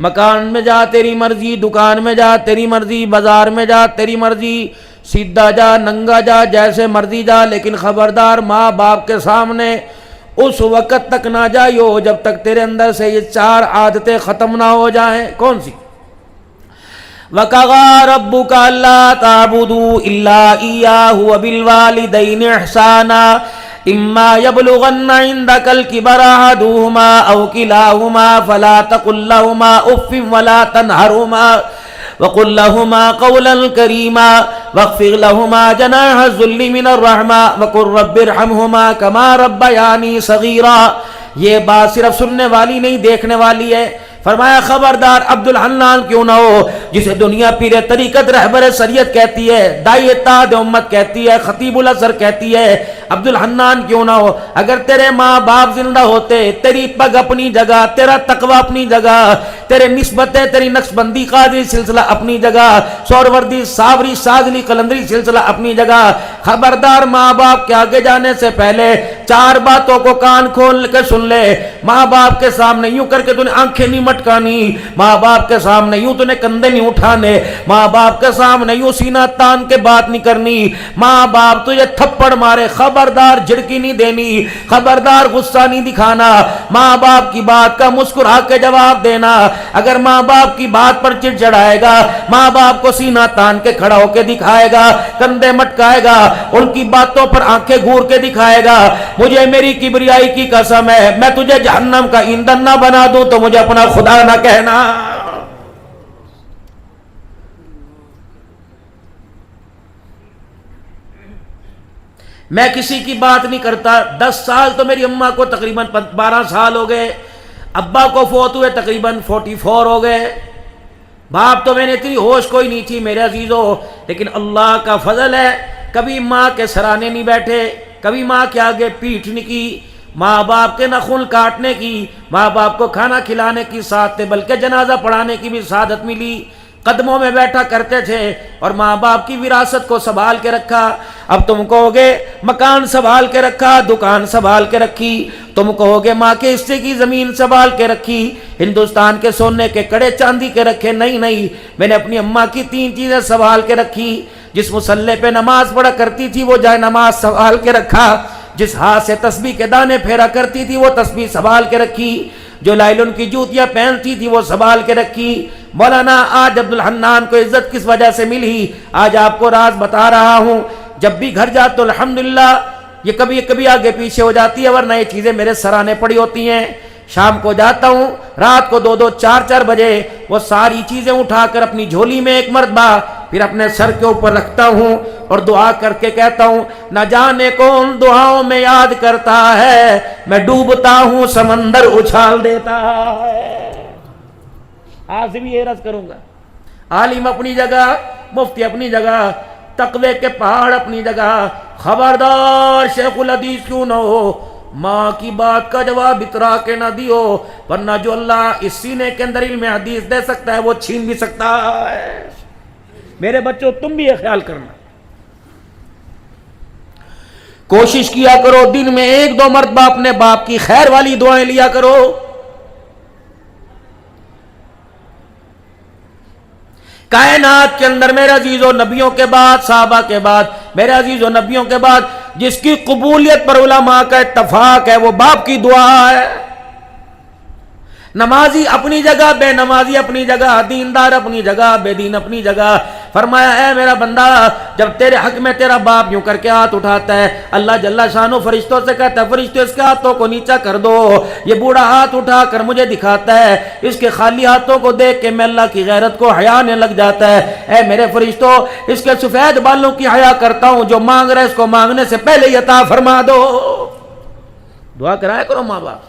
مکان میں جا تیری مرضی، دکان میں جا تیری مرضی، بازار میں جا تیری مرضی، سیدھا جا ننگا جا جیسے مرضی جا، لیکن خبردار ماں باپ کے سامنے اس وقت تک نہ جائیو جب تک تیرے اندر سے یہ 4 عادتیں ختم نہ ہو جائیں۔ کون سی؟ وَقَضَىٰ رَبُّكَ أَلَّا تَعْبُدُوا إِلَّا إِيَّاهُ وَبِالْوَالِدَيْنِ إِحْسَانًا إِمَّا يَبْلُغَنَّ عِندَكَ الْكِبَرَ أَحَدُهُمَا أَوْ كِلَاهُمَا فَلَا تَقُل لَّهُمَا أُفٍّ وَلَا تَنْهَرْهُمَا وَقُل لَّهُمَا قَوْلًا كَرِيمًا وَاخْفِضْ لَهُمَا جَنَاحَ الذُّلِّ مِنَ الرَّحْمَةِ وَقُل رَّبِّ ارْحَمْهُمَا كَمَا رَبَّيَانِي صَغِيرًا۔ یہ بات صرف سننے والی نہیں، دیکھنے والی ہے۔ فرمایا خبردار عبد الحنان کیوں نہ ہو جسے دنیا پیر طریقت رہبر شریعت کہتی ہے، داعی اتحاد امت کہتی ہے، خطیب الازہر کہتی ہے، عبد الحنان کیوں نہ ہو، اگر تیرے ماں باپ زندہ ہوتے تیری پگ اپنی جگہ، تیرا تقوی اپنی جگہ، تیرے نسبتیں، تیری نقشبندی قادری سلسلہ اپنی جگہ، سہروردی صابری شاذلی قلندری سلسلہ اپنی جگہ۔ خبردار ماں باپ کے آگے جانے سے پہلے 4 باتوں کو کان کھول کے سن لے۔ ماں باپ کے سامنے یوں کر کے تو نے آنکھیں نہیں مٹکانی، ماں باپ کے سامنے یوں تو نے کندھے نہیں اٹھانے، ماں باپ کے سامنے یوں سینہ تان کے بات نہیں کرنی، ماں باپ تجھے تھپڑ مارے خبردار جھڑکی نہیں دینی، خبردار غصہ نہیں دکھانا، ماں باپ کی بات کا مسکرا کے جواب دینا۔ اگر ماں باپ کی بات پر چڑچڑائے گا، ماں باپ کو سینہ تان کے کھڑا ہو کے دکھائے گا، کندھے مٹکائے گا، ان کی باتوں پر آنکھیں گھور کے دکھائے گا، مجھے میری کبریائی کی قسم ہے میں تجھے جہنم کا ایندھن نہ بنا دوں تو مجھے اپنا خدا نہ کہنا۔ میں کسی کی بات نہیں کرتا، 10 سال تو میری اماں کو تقریباً 12 سال ہو گئے، ابا کو فوت ہوئے تقریباً 44 ہو گئے، باپ تو میں نے اتنی ہوش کوئی نہیں تھی میرے عزیزو، لیکن اللہ کا فضل ہے کبھی ماں کے سرانے نہیں بیٹھے، کبھی ماں کے آگے پیٹھ نہیں کی، ماں باپ کے ناخن کاٹنے کی، ماں باپ کو کھانا کھلانے کی سعادت بلکہ جنازہ پڑھانے کی بھی سعادت ملی، قدموں میں بیٹھا کرتے تھے اور ماں باپ کی وراثت کو سنبھال کے رکھا۔ اب تم کہو گے مکان سنبھال کے رکھا، دکان سنبھال کے رکھی، تم کہو گے ماں کے حصے کی زمین سنبھال کے رکھی، ہندوستان کے سونے کے کڑے چاندی کے رکھے، نہیں نہیں، میں نے اپنی اماں کی 3 چیزیں سنبھال کے رکھی۔ جس مصلے پہ نماز پڑھا کرتی تھی وہ جائے نماز سنبھال کے رکھا، جس ہاتھ سے تسبیح کے دانے پھیرا کرتی تھی وہ تسبیح سنبھال کے رکھی، جو لائلن کی جوتیاں پہنتی تھی وہ سنبھال کے رکھی۔ مولانا آج عبد الحنان کو عزت کس وجہ سے ملی، آج آپ کو راز بتا رہا ہوں۔ جب بھی گھر جاتا تو الحمدللہ یہ کبھی کبھی آگے پیچھے ہو جاتی ہے ورنہ یہ چیزیں میرے سرانے پڑی ہوتی ہیں۔ شام کو جاتا ہوں، رات کو 2-2 4-4 بجے وہ ساری چیزیں اٹھا کر اپنی جھولی میں ایک مرتبہ پھر اپنے سر کے اوپر رکھتا ہوں اور دعا کر کے کہتا ہوں نہ جانے کون دعاؤں میں یاد کرتا ہے، میں ڈوبتا ہوں سمندر اچھال دیتا ہے۔ آج بھی یہ عرض کروں گا، عالم اپنی جگہ، مفتی اپنی جگہ، تقوی کے پہاڑ اپنی جگہ، خبردار شیخ الحدیث کیوں نہ ہو، ماں کی بات کا جواب اترا کے نہ دیو، ورنہ جو اللہ اس سینے کے اندر علم حدیث دے سکتا ہے وہ چھین بھی سکتا ہے۔ میرے بچوں تم بھی یہ خیال کرنا، کوشش کیا کرو دن میں 1-2 مرتبہ اپنے باپ کی خیر والی دعائیں لیا کرو۔ کائنات کے اندر میرے عزیزو نبیوں کے بعد، صحابہ کے بعد، میرے عزیزو نبیوں کے بعد جس کی قبولیت پر علماء کا اتفاق ہے وہ باپ کی دعا ہے۔ نمازی اپنی جگہ، بے نمازی اپنی جگہ، دیندار اپنی جگہ، بے دین اپنی جگہ۔ فرمایا اے میرا بندہ جب تیرے حق میں تیرا باپ یوں کر کے ہاتھ اٹھاتا ہے، اللہ جل شانہ فرشتوں سے کہتا ہے فرشتوں اس کے ہاتھوں کو نیچا کر دو، یہ بوڑھا ہاتھ اٹھا کر مجھے دکھاتا ہے، اس کے خالی ہاتھوں کو دیکھ کے میں اللہ کی غیرت کو حیا نے لگ جاتا ہے، اے میرے فرشتوں اس کے سفید بالوں کی حیا کرتا ہوں، جو مانگ رہے اس کو مانگنے سے پہلے ہی عطا فرما دو۔ دعا کرایا کرو ماں باپ،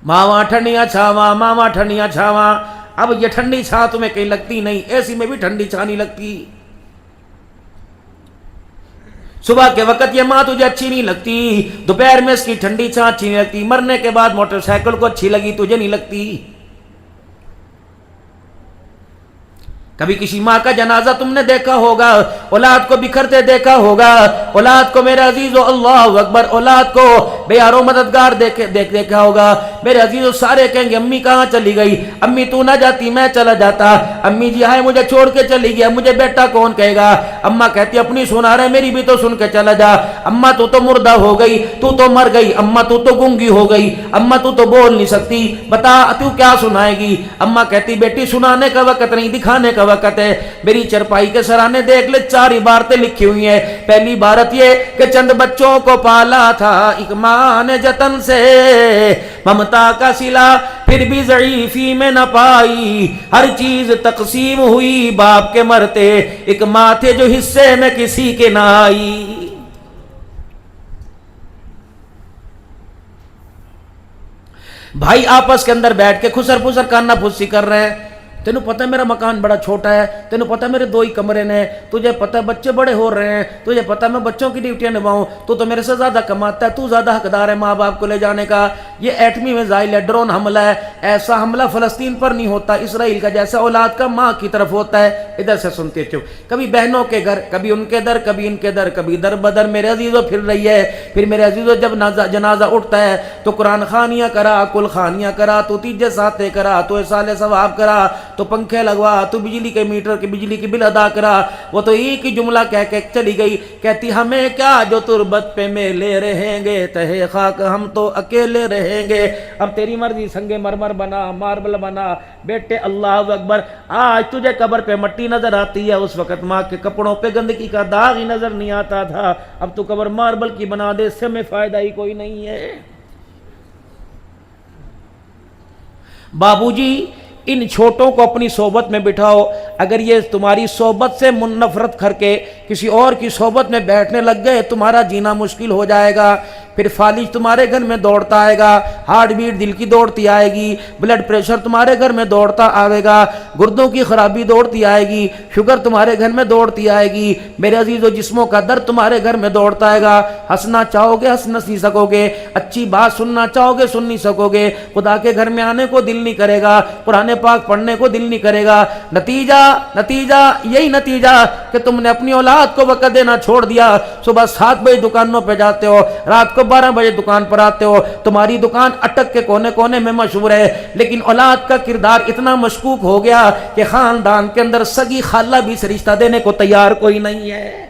ماواں ٹھنڈیاں چھاواں، ماواں ٹھنڈیاں چھاواں۔ اب یہ ٹھنڈی چھاں تمہیں کہیں لگتی نہیں، اے سی میں بھی ٹھنڈی چھاں نہیں لگتی، صبح کے وقت یہ ماں تجھے اچھی نہیں لگتی، دوپہر میں اس کی ٹھنڈی چھاں اچھی نہیں لگتی، مرنے کے بعد موٹر سائیکل کو اچھی لگی تجھے نہیں لگتی۔ کبھی کسی ماں کا جنازہ تم نے دیکھا ہوگا، اولاد کو بکھرتے دیکھا ہوگا، اولاد کو میرے عزیزو اللہ اکبر، اولاد کو بے یار و مددگار دیکھا ہوگا۔ میرے عزیزو سارے کہیں گے امی کہاں چلی گئی، امی تو نہ جاتی میں چلا جاتا، امی جی ہائے مجھے چھوڑ کے چلی گیا، مجھے بیٹا کون کہے گا۔ اماں کہتی اپنی سنا رہے میری بھی تو سن کے چلا جا، اماں تو مردہ ہو گئی، تو مر گئی، اماں تو گنگی ہو گئی، اماں تو بول نہیں سکتی، بتا تو کیا سنائے گی۔ اماں کہتی بیٹی سنانے کا وقت نہیں، دکھانے کا وقت ہے۔ میری چرپائی کے سرانے دیکھ لے 4 عبارتیں لکھی ہوئی ہیں۔ پہلی عبارت یہ کہ چند بچوں کو پالا تھا ایک ماں نے جتن سے، ممتا کا صلہ پھر بھی ضعیفی میں نہ پائی، ہر چیز تقسیم ہوئی باپ کے مرتے، ایک ماں تھے جو حصے میں کسی کے نہ آئی۔ بھائی آپس کے اندر بیٹھ کے خسر پسر کانا پھسی کر رہے ہیں، تینوں پتہ ہے میرا مکان بڑا چھوٹا ہے، تینوں پتہ ہے میرے 2 ہی کمرے ہیں، تجھے پتہ ہے بچے بڑے ہو رہے ہیں، تجھے پتہ ہے میں بچوں کی ڈیوٹیاں نبھاؤں، تو میرے سے زیادہ کماتا ہے، تو زیادہ حقدار ہے ماں باپ کو لے جانے کا۔ یہ ایٹمی میزائل ہے، ڈرون حملہ ہے، ایسا حملہ فلسطین پر نہیں ہوتا اسرائیل کا جیسا اولاد کا ماں کی طرف ہوتا ہے۔ ادھر سے سنتے چپ، کبھی بہنوں کے گھر، کبھی ان کے در، کبھی ان کے در، کبھی در بدر میرے عزیزوں پھر رہی ہے۔ پھر میرے عزیزوں جب جنازہ اٹھتا ہے تو قرآن خوانیاں کرا، کل خوانیاں کرا، تو تیجے ساتیں کرا، تو اصال ثواب کرا، تو پنکھے لگوا، تو بجلی کے میٹر کی بجلی کی بل ادا کرا۔ وہ تو ایک ہی جملہ کہہ کے چلی گئی، کہتی ہمیں کیا جو تربت پہ میلے رہیں گے، تہے خاک ہم تو اکیلے رہیں گے۔ اب تیری مرضی سنگ مرمر بنا، ماربل بنا، بیٹے اللہ اکبر۔ آج تجھے قبر پہ مٹی نظر آتی ہے، اس وقت ماں کے کپڑوں پہ گندگی کا داغ ہی نظر نہیں آتا تھا۔ اب تو قبر ماربل کی بنا دے، اس سے میں فائدہ ہی کوئی نہیں ہے۔ بابو جی ان چھوٹوں کو اپنی صحبت میں بٹھاؤ، اگر یہ تمہاری صحبت سے نفرت کر کے کسی اور کی صحبت میں بیٹھنے لگ گئے تمہارا جینا مشکل ہو جائے گا۔ پھر فالج تمہارے گھر میں دوڑتا آئے گا، ہارٹ بیٹ دل کی دوڑتی آئے گی، بلڈ پریشر تمہارے گھر میں دوڑتا آئے گا، گردوں کی خرابی دوڑتی آئے گی، شوگر تمہارے گھر میں دوڑتی آئے گی، میرے عزیزو جسموں کا درد تمہارے گھر میں دوڑتا آئے گا۔ ہنسنا چاہو گے ہنس نہیں سکو گے، اچھی بات سننا چاہو گے سن نہیں سکو گے، خدا کے گھر میں آنے کو دل نہیں کرے گا، قرآن پاک پڑھنے کو دل نہیں کرے گا۔ نتیجہ یہی نتیجہ کہ تم نے اپنی اولاد کو وقت دینا چھوڑ دیا۔ صبح 7 بجے دکانوں پہ جاتے ہو، رات کو 12 بجے دکان پر آتے ہو، تمہاری دکان اٹک کے کونے کونے میں مشہور ہے، لیکن اولاد کا کردار اتنا مشکوک ہو گیا کہ خاندان کے اندر سگی خالہ بھی سے رشتہ دینے کو تیار کوئی نہیں ہے۔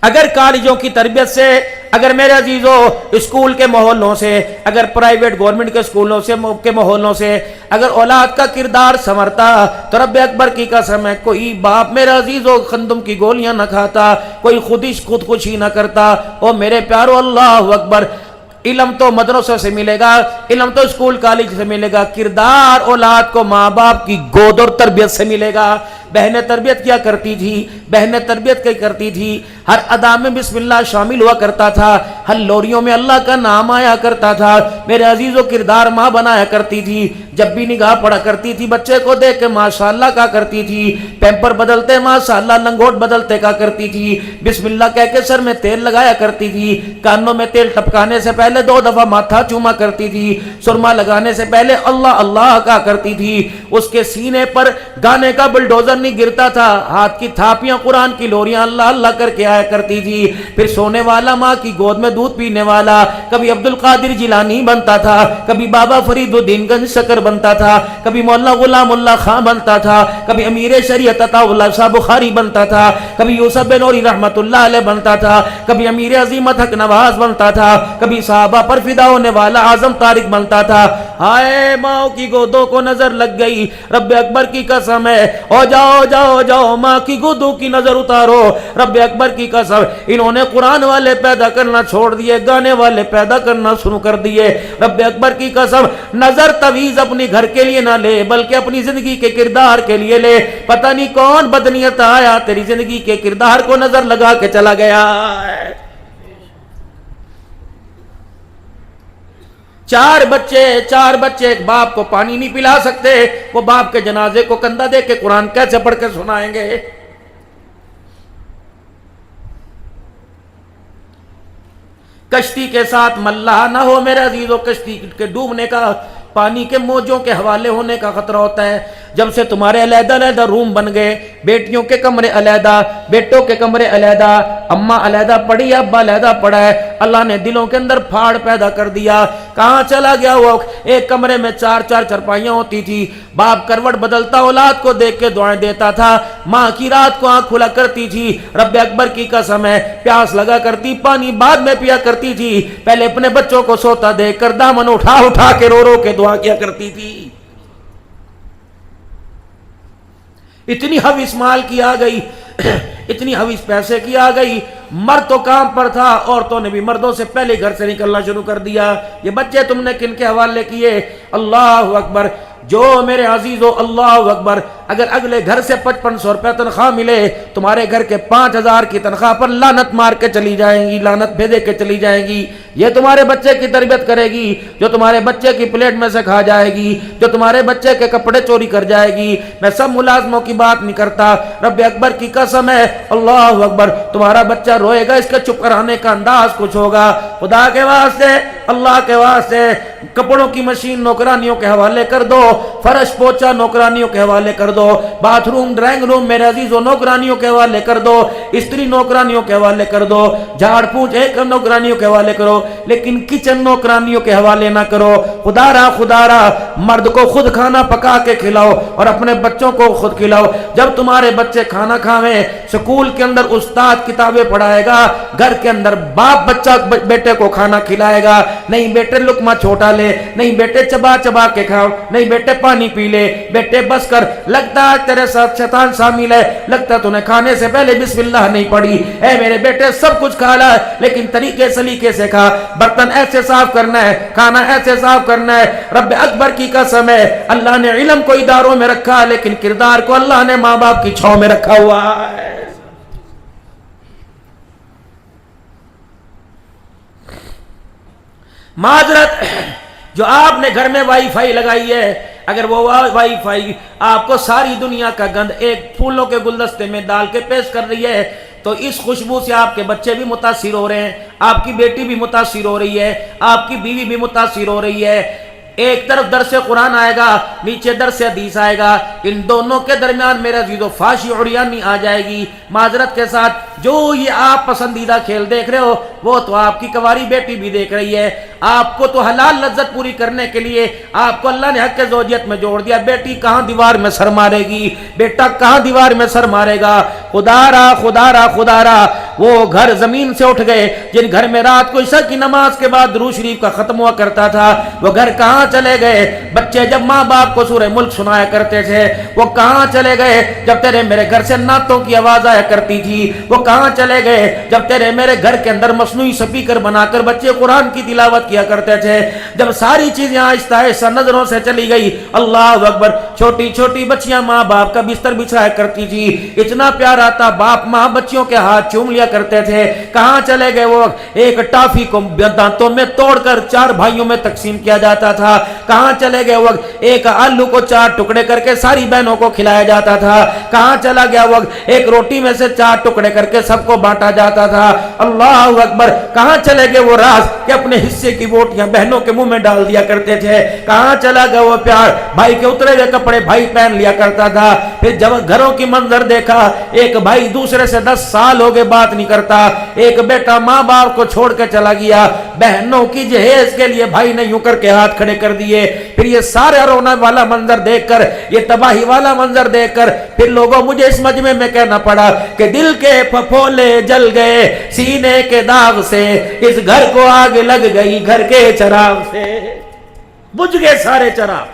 اگر کالجوں کی تربیت سے، اگر میرے عزیزوں اسکول کے ماحولوں سے، اگر پرائیویٹ گورنمنٹ کے اسکولوں سے کے ماحولوں سے اگر اولاد کا کردار سنورتا تو رب اکبر کی قسم ہے کوئی باپ میرے عزیزوں خندم کی گولیاں نہ کھاتا، کوئی خودکشی نہ کرتا۔ او میرے پیارو اللہ اکبر، علم تو مدرسوں سے ملے گا، علم تو اسکول کالج سے ملے گا، کردار اولاد کو ماں باپ کی گود اور تربیت سے ملے گا۔ بہنیں تربیت کیا کرتی تھی، بہنیں تربیت کیا کرتی تھی، ہر ادا میں بسم اللہ شامل ہوا کرتا تھا، ہر لوریوں میں اللہ کا نام آیا کرتا تھا۔ میرے عزیزو کردار ماں بنایا کرتی تھی، جب بھی نگاہ پڑا کرتی تھی بچے کو دیکھ کے ماشاءاللہ کہا کرتی تھی، پیمپر بدلتے ماشاءاللہ، لنگوٹ بدلتے کہا کرتی تھی، بسم اللہ کہہ کے سر میں تیل لگایا کرتی تھی، کانوں میں تیل ٹپکانے سے پہلے 2 دفعہ ماتھا چوما کرتی تھی، سرما لگانے سے پہلے اللہ اللہ کہا کرتی تھی۔ اس کے سینے پر گانے کا بلڈوزر نہیں گرتا تھا، ہاتھ کی تھاپیاں قرآن کی لوریاں اللہ اللہ کر کے آیا کرتی تھی۔ پھر سونے والا ماں کی گود میں دودھ پینے والا کبھی عبد القادر جیلانی بنتا تھا، کبھی بابا فرید الدین گنج شکر بنتا تھا، کبھی مولانا غلام اللہ خان بنتا تھا، کبھی امیر شریعت عطا اللہ شاہ بخاری بنتا تھا، کبھی یوسف بن نوری رحمت اللہ علیہ بنتا تھا، کبھی امیر عظیمت حق نواز بنتا تھا، کبھی صحابہ پر فدا ہونے والا اعظم طارق بنتا تھا۔ ہائے ماں کی گودوں کو نظر لگ گئی، رب اکبر کی قسم ہے، او جاؤ جاؤ جاؤ ماں کی گودوں کی نظر اتارو، رب اکبر کی قسم انہوں نے قرآن والے پیدا کرنا چھوڑ دیے، گانے والے پیدا کرنا شروع کر دیے۔ رب اکبر کی قسم نظر تویز اپنی گھر کے لیے نہ لے بلکہ اپنی زندگی کے کردار کے لیے لے۔ پتہ نہیں کون بدنیت آیا تیری زندگی کے کردار کو نظر لگا کے چلا گیا ہے۔ 4 بچے ایک باپ کو پانی نہیں پلا سکتے، وہ باپ کے جنازے کو کندھا دے کے قرآن کیسے پڑھ کے سنائیں گے؟ کشتی کے ساتھ ملاح نہ ہو میرے عزیزو، کشتی کے ڈوبنے کا، پانی کے موجوں کے حوالے ہونے کا خطرہ ہوتا ہے۔ جب سے تمہارے علیحدہ علیحدہ روم بن گئے، بیٹیوں کے کمرے علیحدہ، بیٹوں کے کمرے علیحدہ، اماں علیحدہ پڑی، ابا علیحدہ پڑا ہے، اللہ نے دلوں کے اندر پھاڑ پیدا کر دیا۔ کہاں چلا گیا وہ؟ ایک کمرے میں 4 چرپائیاں ہوتی تھی، باپ کروٹ بدلتا اولاد کو دیکھ کے دعائیں دیتا تھا، ماں کی رات کو آنکھ کھلا کرتی تھی، رب اکبر کی قسم ہے پیاس لگا کرتی پانی بعد میں پیا کرتی تھی، پہلے اپنے بچوں کو سوتا دیکھ کر دامن اٹھا اٹھا کے رو رو کے دعا کیا کرتی تھی۔ اتنی حویث مال کی آ گئی، اتنی حویث پیسے کی آ گئی، مرد تو کام پر تھا، عورتوں نے بھی مردوں سے پہلے گھر سے نکلنا شروع کر دیا۔ یہ بچے تم نے کن کے حوالے کیے؟ اللہ اکبر! جو میرے عزیزو اللہ اکبر، اگر اگلے گھر سے 5500 روپے تنخواہ ملے، تمہارے گھر کے 5000 کی تنخواہ پر لعنت مار کے چلی جائیں گی، لعنت بھیجے کے چلی جائیں گی۔ یہ تمہارے بچے کی تربیت کرے گی جو تمہارے بچے کی پلیٹ میں سے کھا جائے گی، جو تمہارے بچے کے کپڑے چوری کر جائے گی۔ میں سب ملازموں کی بات نہیں کرتا، رب اکبر کی قسم ہے اللہ اکبر، تمہارا بچہ روئے گا، اس کے چپ کرانے کا انداز کچھ ہوگا۔ خدا کے واسطے، اللہ کے واسطے، کپڑوں کی مشین نوکرانیوں کے حوالے کر دو، فرش پوچھا نوکرانیوں کے حوالے کر دو، باتھ روم ڈرائنگ روم میرے عزیزوں نوکرانیوں کے حوالے کر دو، استری نوکرانیوں کے حوالے کر دو، جھاڑ پونچھ ایک نوکرانیوں کے حوالے کرو، لیکن کچن نوکرانیوں کے حوالے نہ کرو۔ خدا را مرد کو خود کھانا پکا کے کھلاؤ اور اپنے بچوں کو خود کھلاؤ۔ جب تمہارے بچے کھانا کھاویں، سکول کے اندر استاد کتابیں پڑھائے گا، گھر کے اندر باپ بچہ بیٹے کو کھانا کھلائے گا، نہیں بیٹے لقمہ چھوٹا لے، نہیں بیٹے چبا چبا کے کھاؤ، نہیں بیٹے پانی پی لے، بیٹے بس کر، لگتا ہے تیرے ساتھ شیطان شامل ہے، لگتا ہے تو نے کھانے سے پہلے بسم اللہ نہیں پڑھی، اے میرے بیٹے سب کچھ کھا لا لیکن طریقے سلیقے سے کھا، برتن ایسے صاف کرنا ہے، کھانا ایسے صاف کرنا ہے۔ رب اکبر کی قسم ہے اللہ نے علم کو اداروں میں رکھا لیکن کردار کو اللہ نے ماں باپ کی چھاؤں میں رکھا ہوا ہے۔ معذرت، جو آپ نے گھر میں وائی فائی لگائی ہے، اگر وہ وائی فائی آپ کو ساری دنیا کا گند ایک پھولوں کے گلدستے میں ڈال کے پیش کر رہی ہے تو اس خوشبو سے آپ کے بچے بھی متاثر ہو رہے ہیں، آپ کی بیٹی بھی متاثر ہو رہی ہے، آپ کی بیوی بھی متاثر ہو رہی ہے۔ ایک طرف درس قرآن آئے گا، نیچے درس حدیث آئے گا، ان دونوں کے درمیان میرا عزیزو فحش عریانی آ جائے گی۔ معذرت کے ساتھ جو یہ آپ پسندیدہ کھیل دیکھ رہے ہو وہ تو آپ کی کنواری بیٹی بھی دیکھ رہی ہے۔ آپ کو تو حلال لذت پوری کرنے کے لیے آپ کو اللہ نے حق زوجیت میں جوڑ دیا، بیٹی کہاں دیوار میں سر مارے گی، بیٹا کہاں دیوار میں سر مارے گا۔ خدا را وہ گھر زمین سے اٹھ گئے جن گھر میں رات کو عشاء کی نماز کے بعد درود شریف کا ختم ہوا کرتا تھا، وہ گھر کہاں چلے گئے؟ بچے جب ماں باپ کو سورہ ملک سنایا کرتے تھے وہ کہاں چلے گئے؟ جب تیرے میرے گھر سے نعتوں کی آواز آیا کرتی تھی وہ کہاں چلے گئے؟ جب تیرے میرے گھر کے اندر مصنوعی سپیکر بنا کر بچے قرآن کی تلاوت کیا کرتے تھے، جب ساری چیزیں آہستہ آہستہ نظروں سے چلی گئی، اللہ اکبر، چھوٹی چھوٹی بچیاں ماں باپ کا بستر بچھایا کرتی تھی، اتنا پیارا تھا، باپ ماں بچیوں کے ہاتھ چوم لیا کرتے تھے، کہاں چلے گئے وہ؟ ایک ٹافی کو دانتوں میں توڑ کر 4 بھائیوں میں تقسیم کیا جاتا تھا، کہاں چلے گئے وہ؟ ایک آلو کو 4 ٹکڑے کر کے ساری بہنوں کو کھلایا جاتا تھا، کہاں چلا گیا وہ؟ ایک روٹی میں سے 4 ٹکڑے کر کے سب کو بانٹا جاتا تھا، اللہ اکبر، کہاں چلے گئے وہ راز کہ اپنے حصے کی بوٹیاں بہنوں کے منہ میں ڈال دیا کرتے تھے، کہاں چلا گیا وہ پیار؟ بھائی کے اترے ہوئے کپڑے بھائی پہن لیا کرتا تھا، پھر جب گھروں کی منظر دیکھا، ایک بھائی دوسرے سے 10 سال ہو گئے بات نہیں کرتا، ایک بیٹا ماں باپ کو چھوڑ کے چلا گیا، بہنوں کی جہیز کے لیے بھائی نے یوں کر کے ہاتھ کھڑے کر دیے، پھر یہ سارے رونا والا منظر دیکھ کر، یہ تباہی والا منظر دیکھ کر پھر لوگوں مجھے اس مجمع میں کہنا پڑا کہ دل کے پھپھولے جل گئے سینے کے داغ سے، اس گھر کو آگ لگ گئی گھر کے چراغ سے، بجھ گئے سارے چراغ۔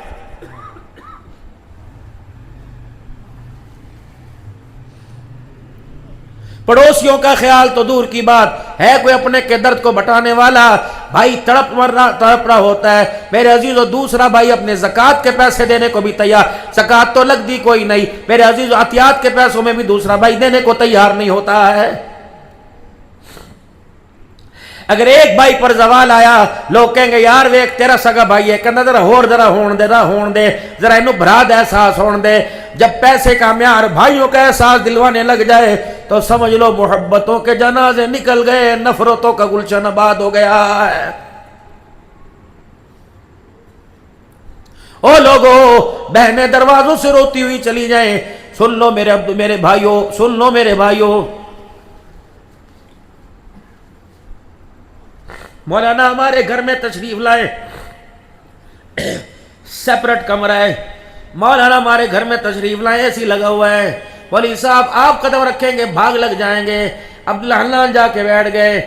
پڑوسیوں کا خیال تو دور کی بات ہے، کوئی اپنے کے درد کو بٹانے والا بھائی تڑپ رہا ہوتا ہے میرے عزیزو، دوسرا بھائی اپنے زکوٰۃ کے پیسے دینے کو بھی تیار، زکوٰۃ تو لگ دی کوئی نہیں میرے عزیزو، عطیات کے پیسوں میں بھی دوسرا بھائی دینے کو تیار نہیں ہوتا ہے۔ اگر ایک بھائی پر زوال آیا لوگ کہیں گے یار ویک تیرا سگا بھائی ہے، کہنا ذرا ہون دے ذرا انہوں براد احساس ہون دے۔ جب پیسے کا معیار بھائیوں کا احساس دلوانے لگ جائے تو سمجھ لو محبتوں کے جنازے نکل گئے، نفرتوں کا گلشن آباد ہو گیا ہے۔ او لوگو، بہنیں دروازوں سے روتی ہوئی چلی جائیں، سن لو میرے بھائیوں، سن لو میرے بھائیوں، مولانا ہمارے گھر میں تشریف لائے، سیپریٹ کمرہ ہے، مولانا ہمارے گھر میں تشریف لائے، اے سی لگا ہوا ہے، ولی صاحب آپ قدم رکھیں گے بھاگ لگ جائیں گے۔ عبدالحنان جا کے بیٹھ گئے،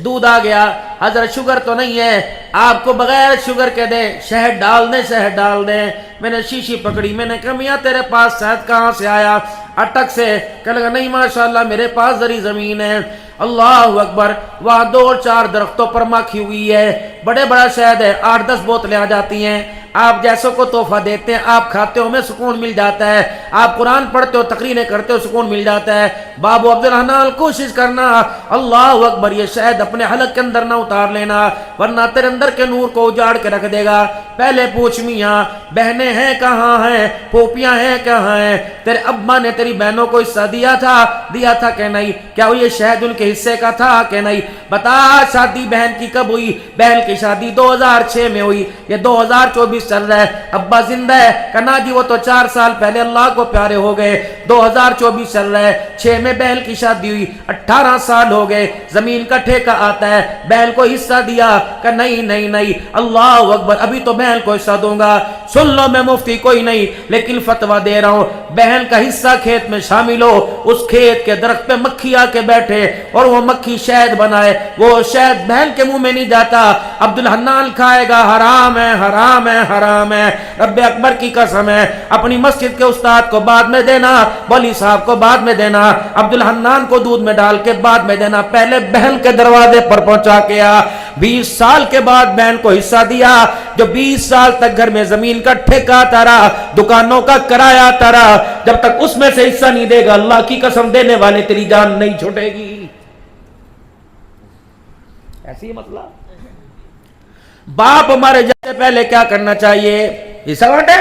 دودھ آ گیا، حضرت شوگر تو نہیں ہے، آپ کو بغیر شوگر کے دیں، شہد ڈال دیں، شہد ڈال دیں۔ میں نے شیشی پکڑی، میں نے کہا میاں تیرے پاس شہد کہاں سے آیا؟ اٹک سے۔ کہنے لگا نہیں ماشاءاللہ میرے پاس زرعی زمین ہے۔ اللہ اکبر، وہاں 2-4 درختوں پر مکھی ہوئی ہے، بڑے بڑا شہد ہے، 8-10 بوتلیں آ جاتی ہیں، آپ جیسوں کو تحفہ دیتے ہیں، آپ کھاتے ہو ہمیں سکون مل جاتا ہے، آپ قرآن پڑھتے ہو تقریریں کرتے ہو سکون مل جاتا ہے۔ بابو عبدالحنان کوشش کرنا، اللہ اکبر، یہ شہد اپنے حلق کے اندر نہ اتار لینا ورنہ تیرے اندر کے نور کو اجاڑ کے رکھ دے گا۔ پہلے پوچھ میاں بہنیں ہیں کہاں ہیں، پھوپیاں ہیں کہاں ہیں، تیرے ابا نے تیری بہنوں کو حصہ دیا تھا کہ نہیں؟ کیا وہ یہ شہد ان کے حصے کا تھا کہ نہیں؟ بتا شادی بہن کی کب ہوئی؟ بہن کی شادی 2006 میں ہوئی، یہ 2024 چل رہا ہے، ابا زندہ ہے؟ کہنا جی وہ تو 4 سال پہلے اللہ کو پیارے ہو گئے، 2024 چل رہا ہے، 6 میں بہن کی شادی ہوئی، 18 سال ہو گئے، زمین کا ٹھیکہ آتا ہے، بہن کو حصہ دیا؟ کہ نہیں نہیں نہیں، اللہ اکبر، ابھی تو بہن کو حصہ دوں گا۔ سن لو میں مفتی کوئی نہیں لیکن فتویٰ دے رہا ہوں، بہن کا حصہ کھیت میں شامل ہو، اس کھیت کے درخت پہ مکھی آ کے بیٹھے اور وہ مکھی شہد بنائے، وہ شہد بہن کے منہ میں نہیں جاتا، عبدالحنان کھائے گا، حرام ہے حرام ہے حرام ہے، رب اکبر کی قسم ہے۔ اپنی مسجد کے استاد کو بعد میں دینا، ولی صاحب کو بعد میں دینا، عبدالحنان کو دودھ میں ڈال کے بعد میں دینا، پہلے بہن کے دروازے پر پہنچا کے آ۔ 20 سال کے بعد بہن کو حصہ دیا، جو 20 سال تک گھر میں زمین کا ٹھیکہ آتا رہا، دکانوں کا کرایہ آتا رہا، جب تک اس میں سے حصہ نہیں دے گا اللہ کی قسم دینے والے تیری جان نہیں چھوٹے گی۔ ایسی مسئلہ باپ ہمارے جاتے پہلے کیا کرنا چاہیے؟ حصہ بانٹے،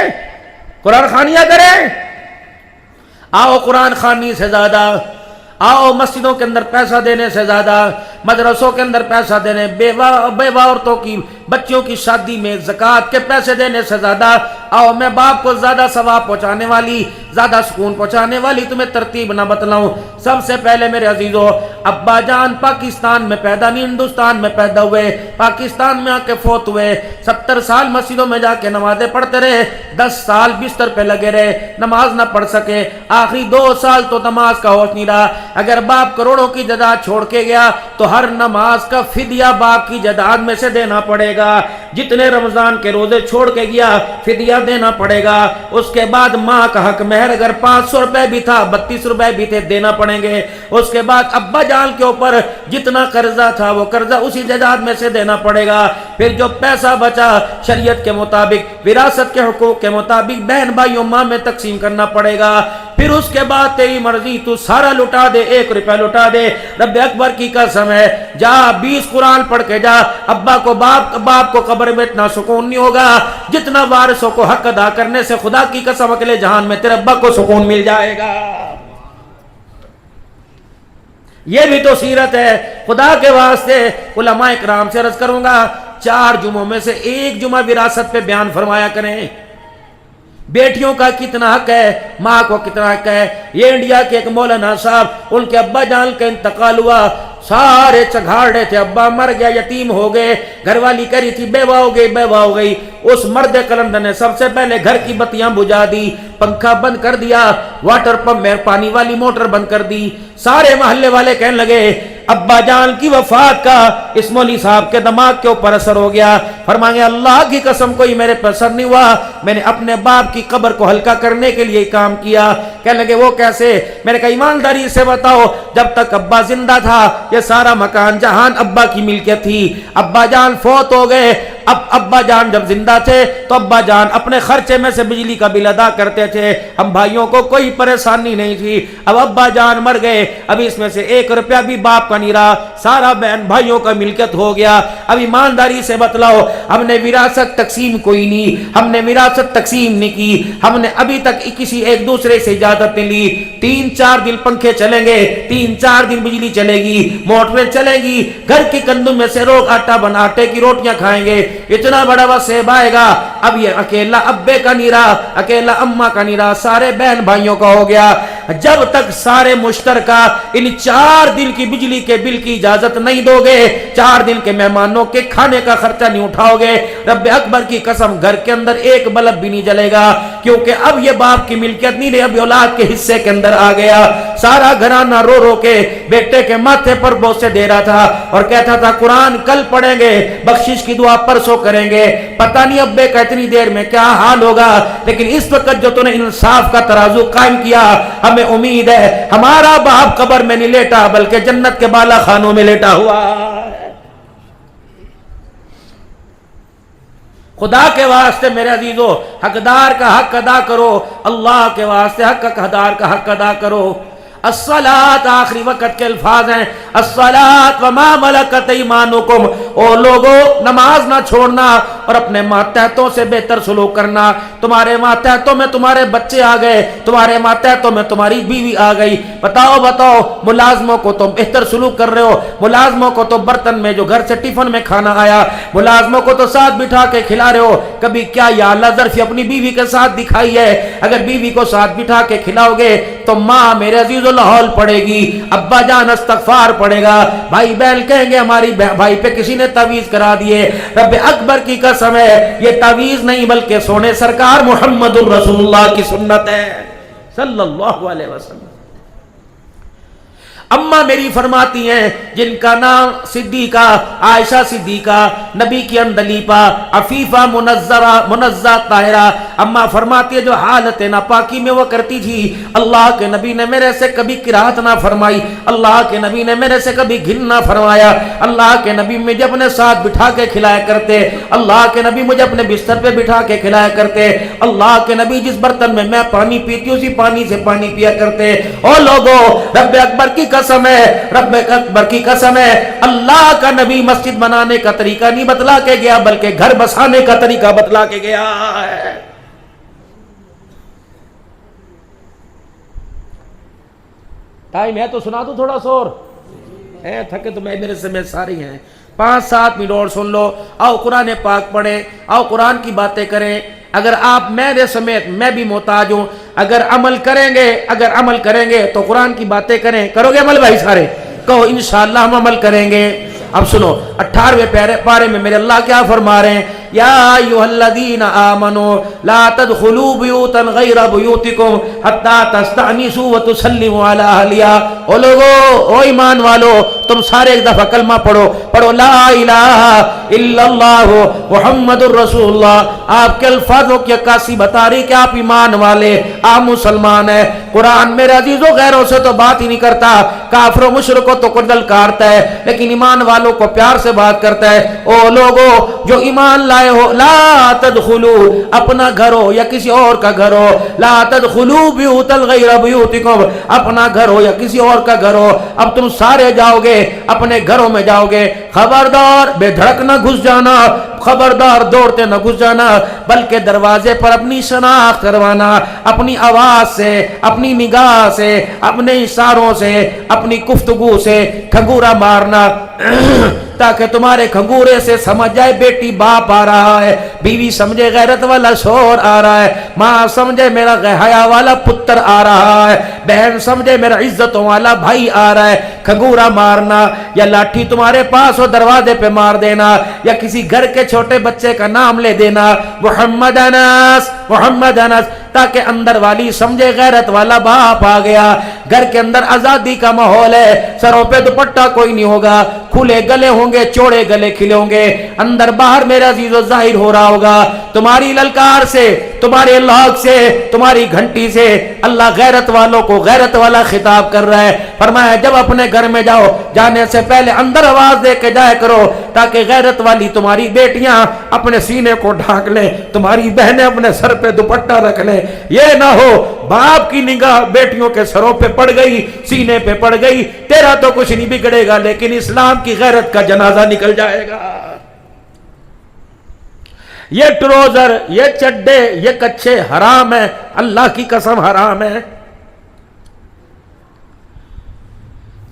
قرآن خوانیاں کریں، آؤ قرآن خوانی سے زیادہ، آؤ مسجدوں کے اندر پیسہ دینے سے زیادہ، مدرسوں کے اندر پیسہ دینے، بیوہ عورتوں کی بچیوں کی شادی میں زکوٰۃ کے پیسے دینے سے زیادہ، آؤ میں باپ کو زیادہ ثواب پہنچانے والی، زیادہ سکون پہنچانے والی تمہیں ترتیب نہ بتلاؤں۔ سب سے پہلے میرے عزیزو، ابا جان پاکستان میں پیدا نہیں ہندوستان میں پیدا ہوئے، پاکستان میں آ کے فوت ہوئے، 70 سال مسجدوں میں جا کے نمازیں پڑھتے رہے، 10 سال بستر پہ لگے رہے، نماز نہ پڑھ سکے، آخری 2 سال تو نماز کا ہوش نہیں رہا۔ اگر باپ کروڑوں کی جائیداد چھوڑ کے گیا تو ہر نماز کا فدیہ باپ کی جائیداد میں سے دینا پڑے گا، جتنے رمضان کے روزے چھوڑ کے گیا فدیہ دینا پڑے گا، اس کے بعد ماں کا حق مہر اگر 500 روپے بھی تھا 32 روپے بھی تھے دینا پڑیں گے، اس کے بعد ابا جان کے اوپر جتنا قرضہ تھا وہ قرضہ اسی جائیداد میں سے دینا پڑے گا، پھر جو پیسہ بچا شریعت کے مطابق وراثت کے حقوق کے مطابق بہن بھائیوں ماں میں تقسیم کرنا پڑے گا، پھر اس کے بعد تیری مرضی تو سارا لٹا دے، 1 روپے لٹا دے، رب اکبر کی قسم ہے، جا 20 قرآن پڑھ کے جا، ابا کو باپ کو قبر میں اتنا سکون نہیں ہوگا جتنا وارثوں کو حق ادا کرنے سے خدا کی قسم اگلے جہان میں تیرے ابا کو سکون مل جائے گا۔ یہ بھی تو سیرت ہے، خدا کے واسطے علماء اکرام سے عرض کروں گا 4 جمعوں میں سے 1 جمعہ وراثت پہ بیان فرمایا کریں، بیٹیوں کا کتنا حق ہے، ماں کو کتنا حق ہے۔ یہ انڈیا کے ایک مولانا صاحب، ان کے ابا جان کا انتقال ہوا، سارے چگھاڑ رہے تھے، ابا مر گیا، یتیم ہو گئے، گھر والی کہہ رہی تھی بیوہ ہو گئی، اس مرد کلندر نے سب سے پہلے گھر کی بتیاں بجھا دی، پنکھا بند کر دیا، واٹر پمپ میں پانی والی موٹر بند کر دی، سارے محلے والے کہنے لگے ابا جان کی وفات کا اس مولوی صاحب کے دماغ کے اوپر اثر ہو گیا، فرمائیں اللہ کی قسم کوئی میرے پر اثر نہیں ہوا، میں نے اپنے باپ کی قبر کو ہلکا کرنے کے لیے کام کیا۔ کہنے لگے وہ کیسے؟ میں نے کہا ایمانداری سے بتاؤ، جب تک ابا زندہ تھا یہ سارا مکان جہان ابا کی ملکیت تھی، ابا جان فوت ہو گئے، اب ابا جان جب زندہ تھے تو ابا جان اپنے خرچے میں سے بجلی کا بل ادا کرتے تھے، ہم بھائیوں کو کوئی پریشانی نہیں تھی۔ اب ابا جان مر گئے، اب اس میں سے 1 روپیہ بھی باپ کا نہیں رہا، سارا بہن بھائیوں کا ملکیت ہو گیا۔ اب ایمانداری سے بتلاؤ، ہم نے وراثت تقسیم کوئی نہیں، ہم نے وراثت تقسیم نہیں کی، ہم نے ابھی تک کسی ایک دوسرے سے اجازت نہیں لی۔ 3-4 دن پنکھے چلیں گے، 3-4 دن بجلی چلے گی، موٹریں چلیں گی، گھر کی گندم میں سے لوگ آٹے کی روٹیاں کھائیں گے، اتنا بڑا وصیب آئے گا۔ اب یہ اکیلا ابے کا نہیں رہا، اکیلا اماں کا نہیں رہا، سارے بہن بھائیوں کا ہو گیا۔ جب تک سارے مشترکہ ان 4 دن کی بجلی کے بل کی اجازت نہیں دو گے، 4 دن کے مہمانوں کے کھانے کا خرچہ نہیں اٹھاؤ گے، رب اکبر کی قسم گھر کے اندر ایک بلب بھی نہیں جلے گا، کیونکہ اب یہ باپ کی ملکیت نہیں رہی، اب اولاد کے حصے کے اندر آ گیا۔ سارا گھرانہ رو رو کے بیٹے کے ماتھے پر بوسے دے رہا تھا اور کہتا تھا قرآن کل پڑھیں گے، بخشش کی دعا پرسوں کریں گے، پتہ نہیں ابے کا اتنی دیر میں کیا حال ہوگا، لیکن اس وقت جو تو نے انصاف کا ترازو قائم کیا، ہمیں امید ہے ہمارا باپ قبر میں نہیں لیٹا بلکہ جنت کے بالا خانوں میں لیٹا ہوا ہے۔ خدا کے واسطے میرے عزیزو، حقدار کا حق ادا کرو، اللہ کے واسطے حقدار کا حق ادا کرو۔ الصلاۃ آخری وقت کے الفاظ ہیں، الصلاۃ وما ملکت ایمانکم، او لوگو نماز نہ چھوڑنا اور اپنے ماتحتوں سے بہتر سلوک کرنا۔ تمہارے ماتحتوں میں تمہارے بچے آ گئے، تمہارے ماتحتوں میں تمہاری بیوی آ گئی، بتاؤ ملازموں کو تم بہتر سلوک کر رہے ہو، ملازموں کو تو برتن میں جو گھر سے ٹفن میں کھانا آیا، ملازموں کو تو ساتھ بٹھا کے کھلا رہے ہو، کبھی کیا یا اللہ ظرفی اپنی بیوی کے ساتھ دکھائی ہے؟ اگر بیوی کو ساتھ بٹھا کے کھلاؤ گے تو ماں میرے عزیز لاہور پڑے گی، ابا جان استغفار پڑے گا، بھائی بہن کہیں گے ہماری بھائی پہ کسی نے تعویذ کرا دیے۔ رب اکبر کی قسم ہے یہ تعویذ نہیں بلکہ سونے سرکار محمد الرسول اللہ کی سنت ہے صلی اللہ علیہ وسلم۔ اماں میری فرماتی ہیں جن کا نام صدیقہ عائشہ صدیقہ، نبی کی اندلیپا عفیفہ منزہ طاہرہ، اماں فرماتی ہے جو حالت ناپاکی میں وہ کرتی تھی، اللہ کے نبی نے میرے سے کبھی قرات نہ فرمائی، اللہ کے نبی نے میرے سے کبھی گھن نہ فرمایا، اللہ کے نبی مجھے اپنے ساتھ بٹھا کے کھلایا کرتے، اللہ کے نبی مجھے اپنے بستر پہ بٹھا کے کھلایا کرتے، اللہ کے نبی جس برتن میں میں پانی پیتی اسی پانی سے پانی پیا کرتے۔ او لوگو رب اکبر کی قسم ہے، رب اکبر کی قسم ہے، اللہ کا نبی مسجد بنانے کا طریقہ نہیں بتلا کے گیا بلکہ گھر بسانے کا طریقہ بتلا کے گیا ہے۔ ٹائم ہے تو سنا دوں تھوڑا سور ہے، تھکے تو میرے سے میں ساری ہیں، 5-7 منٹ اور سن لو، آؤ قرآن پاک پڑھیں، آؤ قرآن کی باتیں کریں۔ اگر آپ میرے سمیت میں بھی محتاج ہوں، اگر عمل کریں گے تو قرآن کی باتیں کریں، کرو گے عمل بھائی سارے؟ کہو انشاءاللہ ہم عمل کریں گے۔ اب سنو 18ویں پارے میں میرے اللہ کیا فرما رہے ہیں، یا ایھا الذین آمنوا لا تدخلوا بیوتا غیر بیوتکم حتی تستأنسوا وتسلموا علی اہلہا۔ او لوگو، او ایمان والو، تم سارے ایک دفعہ کلمہ پڑھو لا الہ الا اللہ محمد الرسول اللہ۔ آپ کے الفاظوں کی عکاسی بتا رہی کہ آپ ایمان والے، آپ مسلمان ہیں۔ قرآن میرے عزیزوں غیروں سے تو بات ہی نہیں کرتا، کافروں مشرکوں تو کو دلکارتا ہے، لیکن ایمان والوں کو پیار سے بات کرتا ہے۔ او لوگو جو ایمان لائے ہو، لا تدخلوا، اپنا گھر ہو یا کسی اور کا گھر ہو، لا تدخلوا بیوتا غیر بیوتکم، اپنا گھر ہو یا کسی اور کا گھر ہو، اب تم سارے جاؤ گے اپنے گھروں میں جاؤ گے، خبردار بے دھڑک نہ گھس جانا، خبردار دوڑتے نہ گھس جانا، بلکہ دروازے پر اپنی شناخت کروانا، اپنی آواز سے، اپنی نگاہ سے، اپنے اشاروں سے، اپنی گفتگو سے کھنگورا مارنا تاکہ تمہارے کھنگورے سے سمجھ جائے بیٹی باپ آ رہا ہے، بیوی سمجھے غیرت والا شوہر آ رہا ہے، ماں سمجھے میرا حیا والا پتر آ رہا ہے، بہن سمجھے میرا عزتوں والا بھائی آ رہا ہے۔ کھنگورا مارنا یا لاٹھی تمہارے پاس ہو دروازے پہ مار دینا، یا کسی گھر کے چھوٹے بچے کا نام لے دینا، محمد انس محمد انس، تاکہ اندر والی سمجھے غیرت والا باپ آ گیا۔ گھر کے اندر آزادی کا ماحول ہے، سروں پہ دوپٹہ کوئی نہیں ہوگا، کھلے گلے ہوں گے، چوڑے گلے کھلے ہوں گے، اندر باہر میرے عزیزو ظاہر ہو رہا ہوگا تمہاری للکار سے، تمہارے لاگ سے، تمہاری گھنٹی سے۔ اللہ غیرت والوں کو غیرت والا خطاب کر رہا ہے، فرمایا جب اپنے گھر میں جاؤ جانے سے پہلے اندر آواز دے کے جایا کرو تاکہ غیرت والی تمہاری بیٹیاں اپنے سینے کو ڈھانک لیں, تمہاری بہنیں اپنے سر پہ دوپٹہ رکھ لیں. یہ نہ ہو باپ کی نگاہ بیٹیوں کے سروں پہ پڑ گئی, سینے پہ پڑ گئی, تیرا تو کچھ نہیں بگڑے گا لیکن اسلام کی غیرت کا جنازہ نکل جائے گا. یہ ٹروزر, یہ چڈے, یہ کچھے حرام ہے, اللہ کی قسم حرام ہے.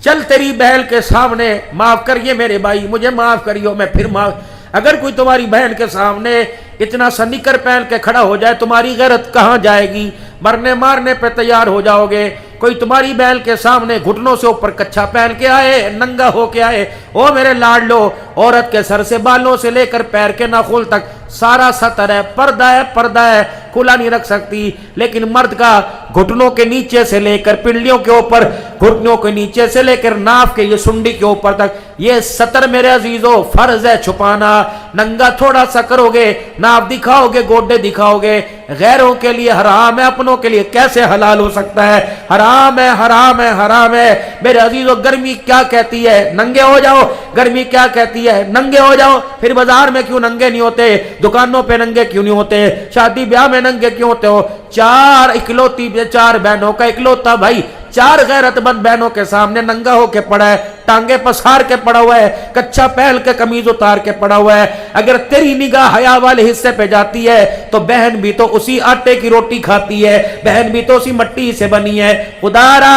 چل تیری بہن کے سامنے معاف کریے میرے بھائی, مجھے معاف کریو, میں پھر معاف. اگر کوئی تمہاری بہن کے سامنے اتنا سا نکر پہن کے کھڑا ہو جائے تمہاری غیرت کہاں جائے گی؟ مرنے مارنے پہ تیار ہو جاؤ گے. کوئی تمہاری بہن کے سامنے گھٹنوں سے اوپر کچھا پہن کے آئے, ننگا ہو کے آئے, او میرے لاڈلو, عورت کے سر سے بالوں سے لے کر پیر کے ناخن تک سارا سطر ہے, پردہ ہے, کھلا نہیں رکھ سکتی. لیکن مرد کا گھٹنوں کے نیچے سے لے کر پنڈلیوں کے اوپر, گھٹنوں کے نیچے سے لے کر ناف کے یہ سنڈی کے اوپر تک یہ سطر میرے عزیزو فرض ہے چھپانا. ننگا تھوڑا سا کرو گے, ناف دکھاؤ گے, گوڈے دکھاؤ گے, غیروں کے لیے حرام ہے, اپنوں کے لیے کیسے حلال ہو سکتا ہے؟ حرام ہے, حرام ہے, حرام ہے. میرے عزیزو گرمی کیا کہتی ہے؟ ننگے ہو جاؤ. گرمی کیا کہتی ہے؟ ننگے ہو جاؤ. پھر بازار میں کیوں ننگے نہیں ہوتے؟ دکانوں پہ ننگے کیوں نہیں ہوتے؟ شادی بیاہ میں ننگے کیوں ہوتے ہو؟ چار بہنوں کا اکلوتا بھائی 4 غیرت مند بہنوں کے سامنے ننگا ہو کے پڑا ہے, ٹانگے پسار کے پڑا ہوا ہے, کچھا پہن کے قمیض اتار کے پڑا ہوا ہے. اگر تیری نگاہ حیا والے حصے پہ جاتی ہے تو بہن بھی تو اسی آٹے کی روٹی کھاتی ہے, بہن بھی تو اسی مٹی سے بنی ہے. خدا را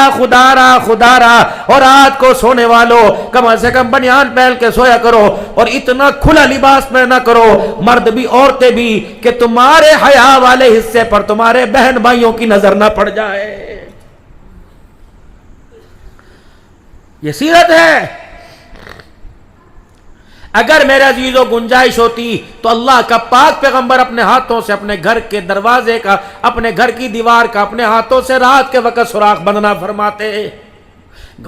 اور رات کو سونے والوں کم از کم بنیان پہن کے سویا کرو اور اتنا کھلا لباس پہنا کرو, مرد بھی عورتیں بھی, کہ تمہارے حیا والے حصے پر تمہارے بہن بھائیوں کی نظر نہ پڑ جائے. یہ سیرت ہے. اگر میرے عزیزوں گنجائش ہوتی تو اللہ کا پاک پیغمبر اپنے ہاتھوں سے اپنے گھر کے دروازے کا, اپنے گھر کی دیوار کا اپنے ہاتھوں سے رات کے وقت سوراخ بندنا فرماتے.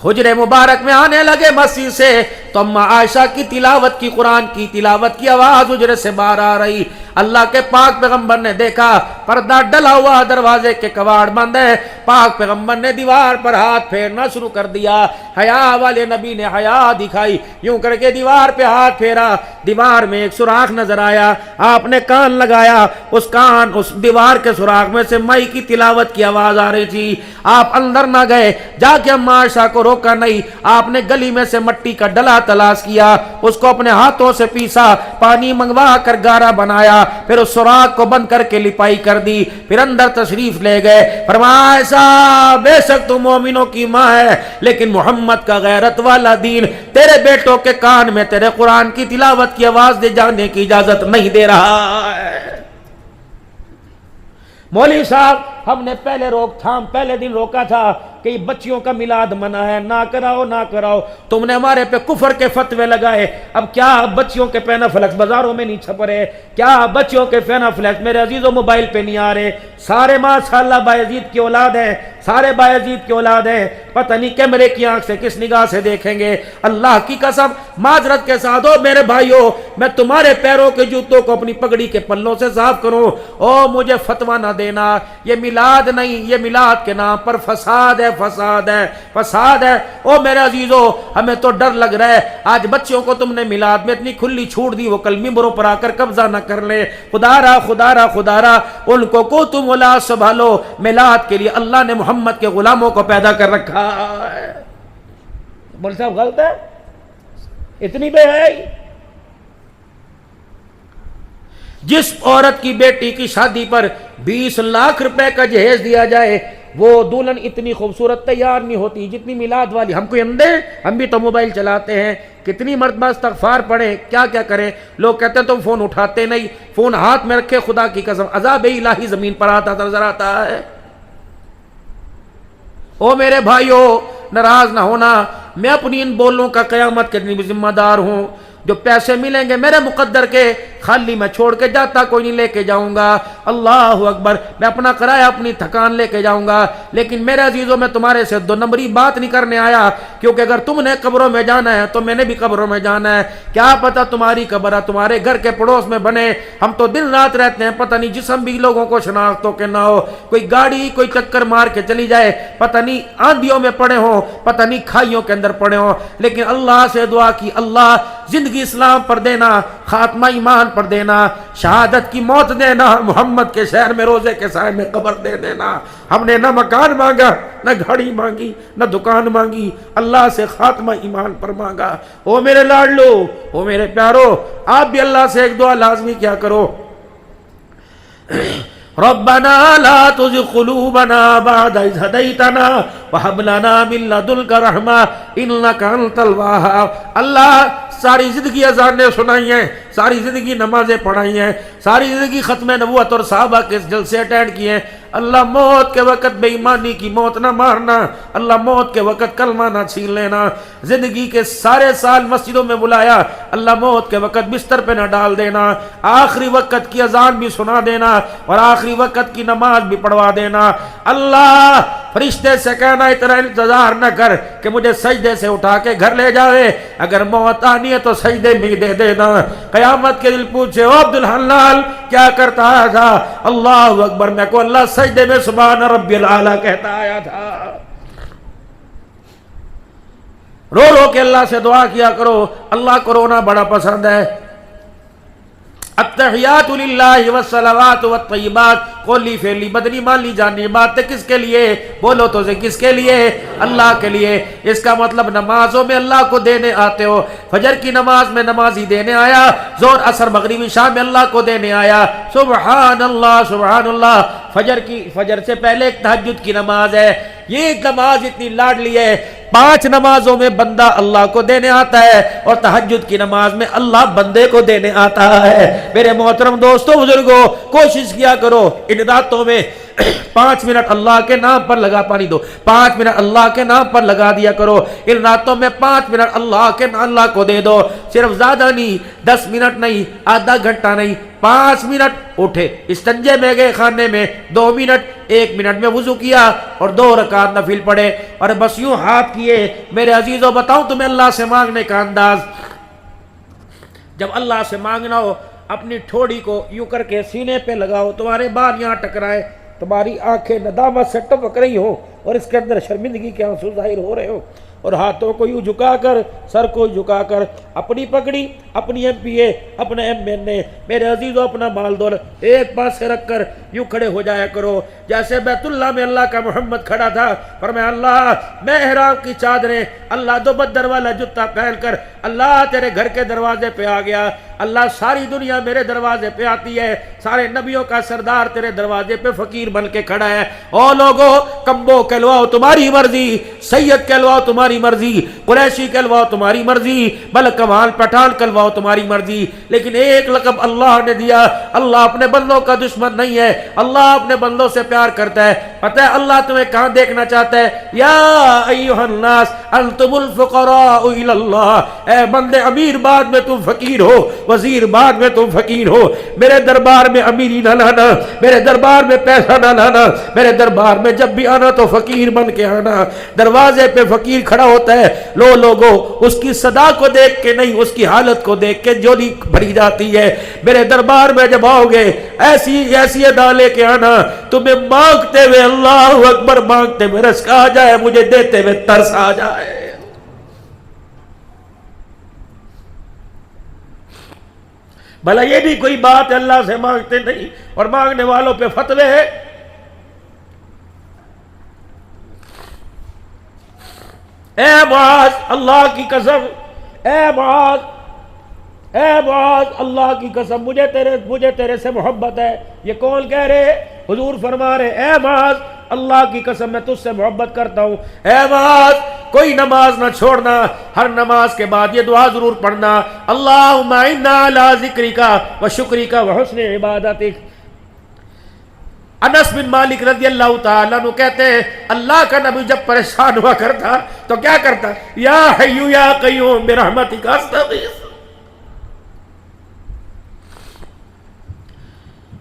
حجرے مبارک میں آنے لگے مسجد سے تو اما عائشہ کی تلاوت کی, قرآن کی تلاوت کی آواز حجرے سے باہر آ رہی. اللہ کے پاک پیغمبر نے دیکھا پردہ ڈلا ہوا, دروازے کے کواڑ بند ہے. پاک پیغمبر نے دیوار پر ہاتھ پھیرنا شروع کر دیا. حیا والے نبی نے حیا دکھائی, یوں کر کے دیوار پہ ہاتھ پھیرا, دیوار میں ایک سوراخ نظر آیا. آپ نے کان لگایا, اس دیوار کے سوراخ میں سے مائی کی تلاوت کی آواز آ رہی تھی. آپ اندر نہ گئے, جا کے اما عائشہ کو روکا نہیں. آپ نے گلی میں سے مٹی کا ڈلا تلاش کیا, اس کو اپنے ہاتھوں سے پیسا, پانی منگوا کر گارا بنایا, پھر اس سوراخ کو بند کر کے لپائی کر دی. پھر اندر تشریف لے گئے. فرمایا ایسا بے شک تو مومنوں کی ماں ہے لیکن محمد کا غیرت والا دین تیرے بیٹوں کے کان میں تیرے قرآن کی تلاوت کی آواز دے جانے کی اجازت نہیں دے رہا ہے. مولوی صاحب ہم نے پہلے دن روکا تھا کہ بچیوں کا میلاد منع ہے, نہ کراؤ. تم نے ہمارے پہ کفر کے فتوے لگائے. اب کیا بچیوں کے پینا فلیکس بازاروں میں نہیں چھپ رہے؟ کیا بچیوں کے پینا فلیکس میرے عزیزوں موبائل پہ نہیں آ رہے؟ سارے ماشاءاللہ بایزید کی اولاد ہیں, سارے بایزید کی اولاد ہیں. پتہ نہیں کیمرے کی آنکھ سے کس نگاہ سے دیکھیں گے. اللہ کی قسم معذرت کے ساتھ میرے بھائیوں, میں تمہارے پیروں کے جوتوں کو اپنی پگڑی کے پلوں سے صاف کروں. مجھے فتویٰ نہ دینا, یہ میلاد نہیں, یہ میلاد کے نام پر فساد ہے. میرے عزیزو ہمیں تو ڈر لگ رہا ہے آج بچوں کو تم نے میلاد میں اتنی کھلی چھوڑ دی, وہ کل ممبروں پر آ کر قبضہ نہ کر لے. خدا را ان کو تم اولاد سنبھالو. میلاد کے لیے اللہ نے محمد کے غلاموں کو پیدا کر رکھا ہے. مول صاحب غلط ہے اتنی بے حیائی. جس عورت کی بیٹی کی شادی پر 20 لاکھ روپے کا جہیز دیا جائے وہ دلہن اتنی خوبصورت تیار نہیں ہوتی جتنی میلاد والی. ہم کوئی اندھے؟ ہم بھی تو موبائل چلاتے ہیں. کتنی مرتبہ استغفار پڑھیں, کیا کریں. لوگ کہتے ہیں تم فون اٹھاتے نہیں, فون ہاتھ میں رکھے, خدا کی قسم عذاب الہی زمین پر آتا نظر آتا ہے. میرے بھائیو ناراض نہ ہونا, میں اپنی ان بولوں کا قیامت کے دن بھی ذمہ دار ہوں. جو پیسے ملیں گے میرے مقدر کے خالی میں چھوڑ کے جاتا کوئی نہیں، لے کے جاؤں گا۔ اللہ اکبر، میں اپنا کرایہ اپنی تھکان لے کے جاؤں گا، لیکن میرے عزیزوں میں تمہارے سے دو نمبری بات نہیں کرنے آیا، کیونکہ اگر تم نے قبروں میں جانا ہے تو میں نے بھی قبروں میں جانا ہے۔ کیا پتہ تمہاری قبر تمہارے گھر کے پڑوس میں بنے، ہم تو دن رات رہتے ہیں، پتہ نہیں جسم بھی لوگوں کو شناختوں کے نہ ہو، کوئی گاڑی کوئی چکر مار کے چلی جائے، پتہ نہیں آندھیوں میں پڑے ہوں، پتہ نہیں کھائیوں کے اندر پڑے ہوں، لیکن اللہ سے دعا کی اللہ زندگی اسلام پر دینا، خاتمہ ایمان پر دینا، شہادت کی موت دینا، محمد کے شہر میں روزے کے سائے میں قبر دے دینا۔ ہم نے نہ مکان مانگا، نہ گھڑی مانگی، نہ دکان مانگی، اللہ سے خاتمہ ایمان پر مانگا۔ او میرے لاڈلو، او میرے پیارو، آپ بھی اللہ سے ایک دعا لازمی کیا کرو، ربنا لا تزغ قلوبنا بعد إذ هديتنا وهب لنا من لدنك رحمة إنك أنت الوهاب۔ اللہ ساری زندگی اذانیں سنائی ہیں، ساری زندگی نمازیں پڑھائی ہیں، ساری زندگی ختم نبوت اور صحابہ کے جلسے اٹینڈ کیے ہیں، اللہ موت کے وقت بے ایمانی کی موت نہ مارنا، اللہ موت کے وقت کلمہ نہ چھین لینا، زندگی کے سارے سال مسجدوں میں بلایا، اللہ موت کے وقت بستر پہ نہ ڈال دینا، آخری وقت کی اذان بھی سنا دینا اور آخری وقت کی نماز بھی پڑھوا دینا۔ اللہ فرشتے سے کہنا اتنا انتظار نہ کر کہ مجھے سجدے سے اٹھا کے گھر لے جاوے، اگر موت آنی ہے تو سجدے میں دے دینا۔ قیامت کے دل پوچھے، او عبدالحلال کیا کرتا آیا تھا؟ اللہ اکبر، میں کو اللہ سجدے میں سبحان ربی العالی کہتا آیا تھا۔ رو رو کے اللہ سے دعا کیا کرو، اللہ کو رونا بڑا پسند ہے۔ التحیات للہ والصلوات والطیبات، قولی فعلی بدنی مالی جانی باتیں کس کے لیے؟ بولو تو سے کس کے لیے؟ اللہ کے لیے۔ اس کا مطلب نمازوں میں اللہ کو دینے آتے ہو، فجر کی نماز میں نمازی دینے آیا، ظہر عصر مغربی شام میں اللہ کو دینے آیا، سبحان اللہ سبحان اللہ۔ فجر سے پہلے ایک تہجد کی نماز ہے، یہ ایک نماز اتنی لاڈلی ہے، 5 نمازوں میں بندہ اللہ کو دینے آتا ہے اور تہجد کی نماز میں اللہ بندے کو دینے آتا ہے۔ میرے محترم دوستو بزرگوں، کوشش کیا کرو ان راتوں میں 5 منٹ اللہ کے نام پر لگا، پانی دو، 5 منٹ اللہ کے نام پر لگا دیا کرو، ان راتوں میں 5 منٹ اللہ کو دے دو، صرف زیادہ نہیں، 10 منٹ نہیں، آدھا گھنٹہ نہیں، 5 منٹ اٹھے، استنجے میں گئے خانے میں 2 منٹ، 1 منٹ میں وضو کیا اور 2 رکعت نفل پڑھے اور بس یوں ہاتھ کیے۔ میرے عزیزوں بتاؤں تمہیں اللہ سے مانگنے کا انداز، جب اللہ سے مانگنا ہو اپنی ٹھوڑی کو یوں کر کے سینے پہ لگاؤ، تمہارے بال یہاں ٹکرائے، تمہاری آنکھیں ندامت سے ٹپک رہی ہو اور اس کے اندر شرمندگی کے آنسو ظاہر ہو رہے ہو، اور ہاتھوں کو یوں جھکا کر، سر کو جھکا کر، اپنی پگڑی، اپنی ایم پی اے، اپنے ایم این اے، میرے عزیزوں اپنا مال دولت ایک پاس سے رکھ کر یوں کھڑے ہو جایا کرو جیسے بیت اللہ میں اللہ کا محمد کھڑا تھا، فرمایا اللہ میں احرام کی چادریں، اللہ دو بدر والا جوتا پہن کر اللہ تیرے گھر کے دروازے پہ آ گیا، اللہ ساری دنیا میرے دروازے پہ آتی ہے، سارے نبیوں کا سردار تیرے دروازے پہ فقیر بن کے کھڑا ہے، او لوگو کمبو کہلواؤ تمہاری مرضی، سید کہلواؤ تمہاری مرضی، قریشی کہلواؤ تمہاری مرضی، ملک کمال پٹھان کہلواؤ تمہاری مرضی، لیکن ایک لقب اللہ نے دیا۔ اللہ اپنے بندوں کا دشمن نہیں ہے، اللہ اپنے بندوں سے پیار کرتا ہے۔ پتہ ہے اللہ تمہیں کہاں دیکھنا چاہتا ہے؟ یا ایھا الناس انتم الفقراء الی اللہ، اے بندے امیر بعد میں تم فقیر ہو، وزیر بعد میں تم فقیر ہو، میرے دربار میں امیری نہ لانا، میرے دربار میں پیسہ نہ لانا، میرے دربار میں جب بھی آنا تو فقیر بن کے آنا۔ دروازے پہ فقیر کھڑا ہوتا ہے، لوگو اس کی صدا کو دیکھ کے نہیں، اس کی حالت کو دیکھ کے جولی بھری جاتی ہے۔ میرے دربار میں جب آؤ گے ایسی ادا لے کے آنا، تمہیں مانگتے ہوئے اللہ اکبر مانگتے ہوئے رزق آ جائے، مجھے دیتے ہوئے ترس آ جائے۔ بھلا یہ بھی کوئی بات ہے اللہ سے مانگتے نہیں اور مانگنے والوں پہ فتوے ہے؟ اے معاذ اللہ کی قسم، اے معاذ اللہ کی قسم، مجھے تیرے سے محبت ہے۔ یہ کون کہہ رہے؟ حضور فرما رہے اے معاذ اللہ کی قسم میں تجھ سے محبت کرتا ہوں، اے معاذ کوئی نماز نہ چھوڑنا، ہر نماز کے بعد یہ دعا ضرور پڑھنا، اللہم اعنا علی ذکرک و شکرک و حسن عبادتک۔ انس بن مالک رضی اللہ تعالیٰ عنہ کہتے ہیں اللہ کا نبی جب پریشان ہوا کرتا تو کیا کرتا؟ یا حی یا قیوم برحمتک استغیث،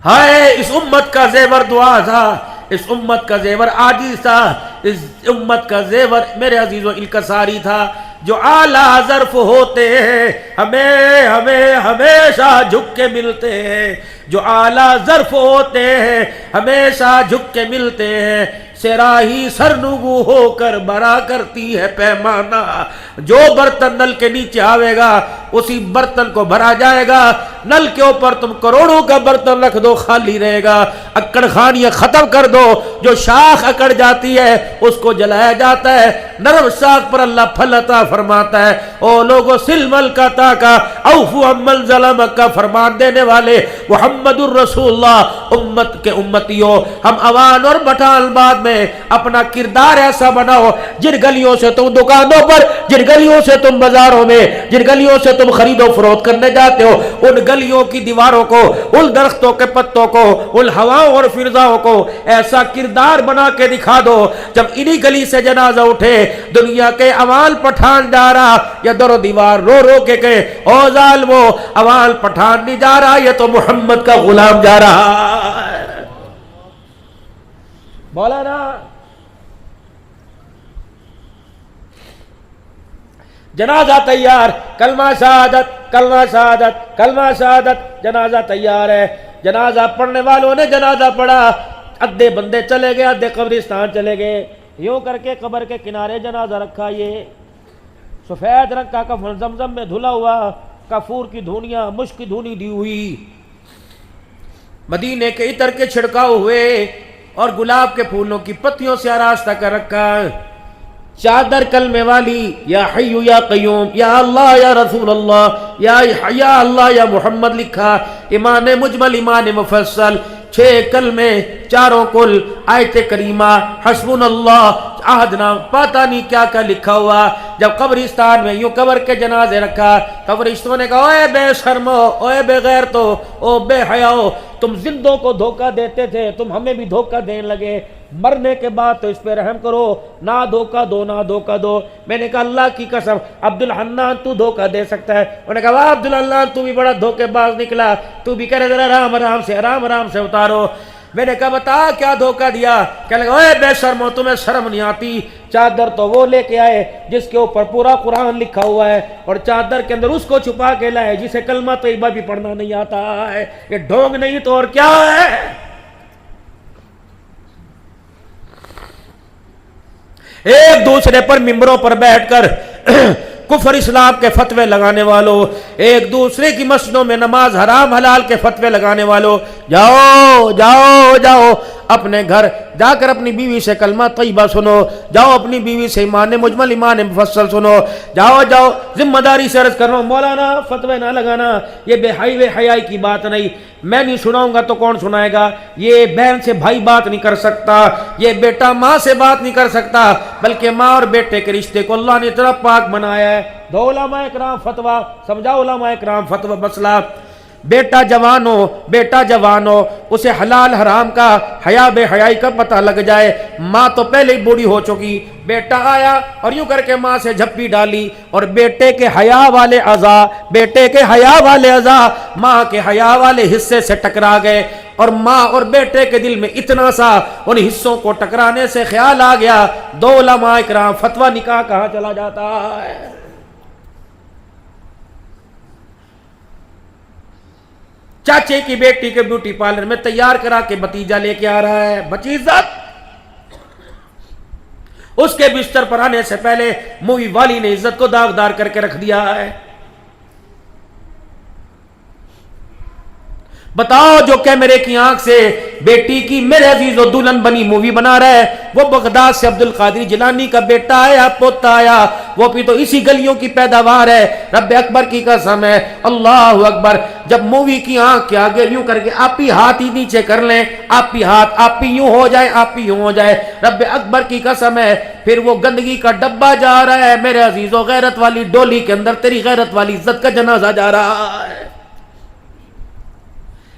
ہائے اس امت کا زیور دعا تھا، اس امت کا زیور عاجز تھا، اس امت کا زیور میرے عزیزو انکساری تھا۔ جو اعلیٰ ظرف ہوتے ہیں ہمیں ہمیشہ جھک کے ملتے ہیں، جو اعلیٰ ظرف ہوتے ہیں ہمیشہ جھک کے ملتے ہیں، سراہی سرنگو ہو کر بھرا کرتی ہے پیمانہ۔ جو برتن نل کے نیچے آوے گا اسی برتن کو بھرا جائے گا، نل کے اوپر تم کروڑوں کا برتن رکھ دو خالی رہے گا۔ اکڑ خانیاں ختم کر دو، جو شاخ اکڑ جاتی ہے اس کو جلایا جاتا ہے، نرم شاخ پر اللہ پھل عطا فرماتا ہے۔ او لوگو سلمل کا تاکا اوفو عمل ظلم کا فرمان دینے والے محمد الرسول اللہ، امت کے امتیوں، ہم اوان اور بٹال بعد میں اپنا کردار ایسا بناؤ، جن گلیوں سے تم دکانوں پر، جن گلیوں سے تم بازاروں میں، جن گلیوں سے تم خرید و فروخت کرنے جاتے ہو، ان گلیوں کی دیواروں کو، ان درختوں کے پتوں کو، ان ہواؤں اور فضاؤں کو ایسا کردار بنا کے دکھا دو، جب انہی گلی سے جنازہ اٹھے دنیا کے عوال پٹھان جا رہا یا در و دیوار رو رو کے کہے او ظالمو عوال پٹھان نہیں جا رہا، یہ تو محمد کا غلام جا رہا ہے۔ بولا نا، جنازہ تیار، کلمہ شہادت، کلمہ شہادت، کلمہ شہادت، جنازہ تیار ہے۔ جنازہ پڑھنے والوں نے جنازہ پڑھا، ادھے بندے چلے گئے، ادھے قبرستان چلے گئے، یوں کر کے قبر کے کنارے جنازہ رکھا، یہ سفید رنگ کا کفن زمزم میں دھلا ہوا، کافور کی دھونیاں، مشک کی دھونی دی ہوئی، مدینے کے عطر کے چھڑکاؤ ہوئے اور گلاب کے پھولوں کی پتیوں سے آراستہ کر رکھا، چادر کلمے والی یا حی یا قیوم، یا اللہ یا رسول اللہ، یا اللہ یا محمد لکھا، ایمان مجمل ایمان مفصل، 6 کلمے، چاروں کل، آیت کریمہ، حسبنا اللہ، عہدنا، پتہ نہیں کیا کیا لکھا ہوا۔ جب قبرستان میں یوں قبر کے جنازے رکھا، قبرستوں نے کہا اوے بے شرمو، اوے بے غیرتو، او بے حیاؤ، تم زندوں کو دھوکہ دیتے تھے، تم ہمیں بھی دھوکہ دینے لگے، مرنے کے بعد تو اس پہ رحم کرو، نہ دھوکہ دو، نہ دھوکہ دو۔ میں نے کہا اللہ کی قسم عبدالحنان تو دھوکہ دے سکتا ہے؟ انہوں نے کہا واہ عبدالحنان تو بھی بڑا دھوکے باز نکلا، تو بھی کہہ رہے ذرا آرام آرام سے، آرام آرام سے اتارو۔ میں نے کہا بتا کیا دھوکہ دیا؟ کہنے لگا اے بے شرمو، تمہیں شرم نہیں آتی؟ چادر تو وہ لے کے آئے جس کے اوپر پورا قرآن لکھا ہوا ہے، اور چادر کے اندر اس کو چھپا کے لائے جسے کلمہ طیبہ بھی پڑھنا نہیں آتا ہے۔ یہ ڈھونگ نہیں تو اور کیا ہے؟ ایک دوسرے پر ممبروں پر بیٹھ کر کفر اسلام کے فتوے لگانے والوں، ایک دوسرے کی مسجدوں میں نماز حرام حلال کے فتوے لگانے والوں، جاؤ جاؤ جاؤ اپنے گھر جا کر اپنی بیوی سے کلمہ طیبہ سنو، جاؤ اپنی بیوی سے ایمان مجمل ایمان مفصل سنو، جاؤ جاؤ ذمہ داری سے عرض کر رہا ہوں مولانا فتوے نہ لگانا، یہ بے حیائی کی بات نہیں، میں نہیں سناؤں گا تو کون سنائے گا؟ یہ بہن سے بھائی بات نہیں کر سکتا، یہ بیٹا ماں سے بات نہیں کر سکتا، بلکہ ماں اور بیٹے کے رشتے کو اللہ نے اتنا پاک بنایا ہے۔ دو علماء کرام فتویٰ سمجھاؤ، علماء کرام فتویٰ مسئلہ، بیٹا جوان ہو اسے حلال حرام کا، حیا بے حیائی کا پتہ لگ جائے، ماں تو پہلے ہی بوڑھی ہو چکی، بیٹا آیا اور یوں کر کے ماں سے جھپی ڈالی، اور بیٹے کے حیا والے اعضاء ماں کے حیا والے حصے سے ٹکرا گئے، اور ماں اور بیٹے کے دل میں اتنا سا ان حصوں کو ٹکرانے سے خیال آ گیا، دو علماء کرام فتویٰ نکاح کہاں چلا جاتا ہے؟ چاچے کی بیٹی کے بیوٹی پارلر میں تیار کرا کے بھتیجا لے کے آ رہا ہے، بچی عزت، اس کے بستر پر آنے سے پہلے مووی والی نے عزت کو داغدار کر کے رکھ دیا ہے۔ بتاؤ جو کیمرے کی آنکھ سے بیٹی کی میرے عزیز و دلہن بنی مووی بنا رہا ہے، وہ بغداد سے عبد القادر جیلانی کا بیٹا آیا، پوتا آیا، وہ بھی تو اسی گلیوں کی پیداوار ہے، رب اکبر کی قسم ہے، اللہ اکبر۔ جب مووی کی آنکھ کے آگے یوں کر کے آپ ہی ہاتھ ہی نیچے کر لیں، آپ ہی ہاتھ آپ ہی یوں ہو جائے، آپ ہی یوں ہو جائے، رب اکبر کی قسم ہے، پھر وہ گندگی کا ڈبہ جا رہا ہے، میرے عزیز و غیرت والی ڈولی کے اندر تیری غیرت والی عزت کا جنازہ جا رہا ہے۔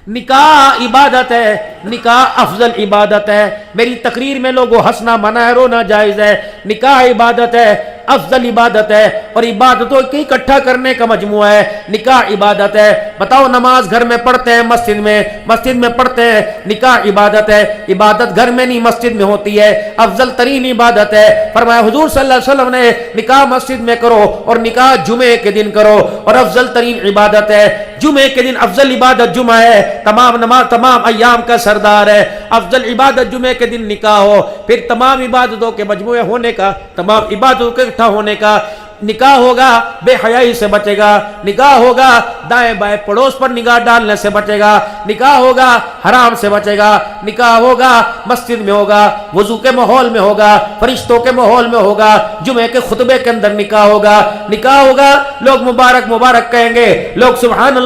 نکاح عبادت ہے، نکاح افضل عبادت ہے، میری تقریر میں لوگوں ہنسنا منع ہے، رونا جائز ہے، نکاح عبادت ہے، افضل عبادت ہے، اور عبادتوں کے اکٹھا کرنے کا مجموعہ ہے۔ نکاح عبادت ہے۔ بتاؤ نماز گھر میں پڑھتے ہیں مسجد میں پڑھتے ہیں، نکاح عبادت ہے۔ عبادت گھر میں نہیں مسجد میں ہوتی ہے، افضل ترین عبادت ہے۔ فرمایا حضور صلی اللہ علیہ وسلم نے نکاح مسجد میں کرو اور نکاح جمعے کے دن کرو، اور افضل ترین عبادت ہے جمعے کے دن۔ افضل عبادت جمعہ ہے، تمام ایام کا سردار ہے۔ افضل عبادت جمعے کے دن نکاح ہو، پھر تمام عبادتوں کے مجموعے ہونے کا، تمام عبادتوں کے اکٹھا ہونے کا۔ نکاح ہوگا بے حیائی سے بچے گا، نکاح ہوگا دائیں بائیں پڑوس پر نگاہ ڈالنے سے بچے گا، نکاح ہوگا حرام سے بچے گا، نکاح ہوگا مسجد میں ہوگا، وضو کے ماحول میں ہوگا، فرشتوں کے ماحول میں ہوگا، جمعے کے خطبے کے اندر نکاح ہوگا۔ نکاح ہوگا لوگ مبارک مبارک کہیں گے، لوگ سبحان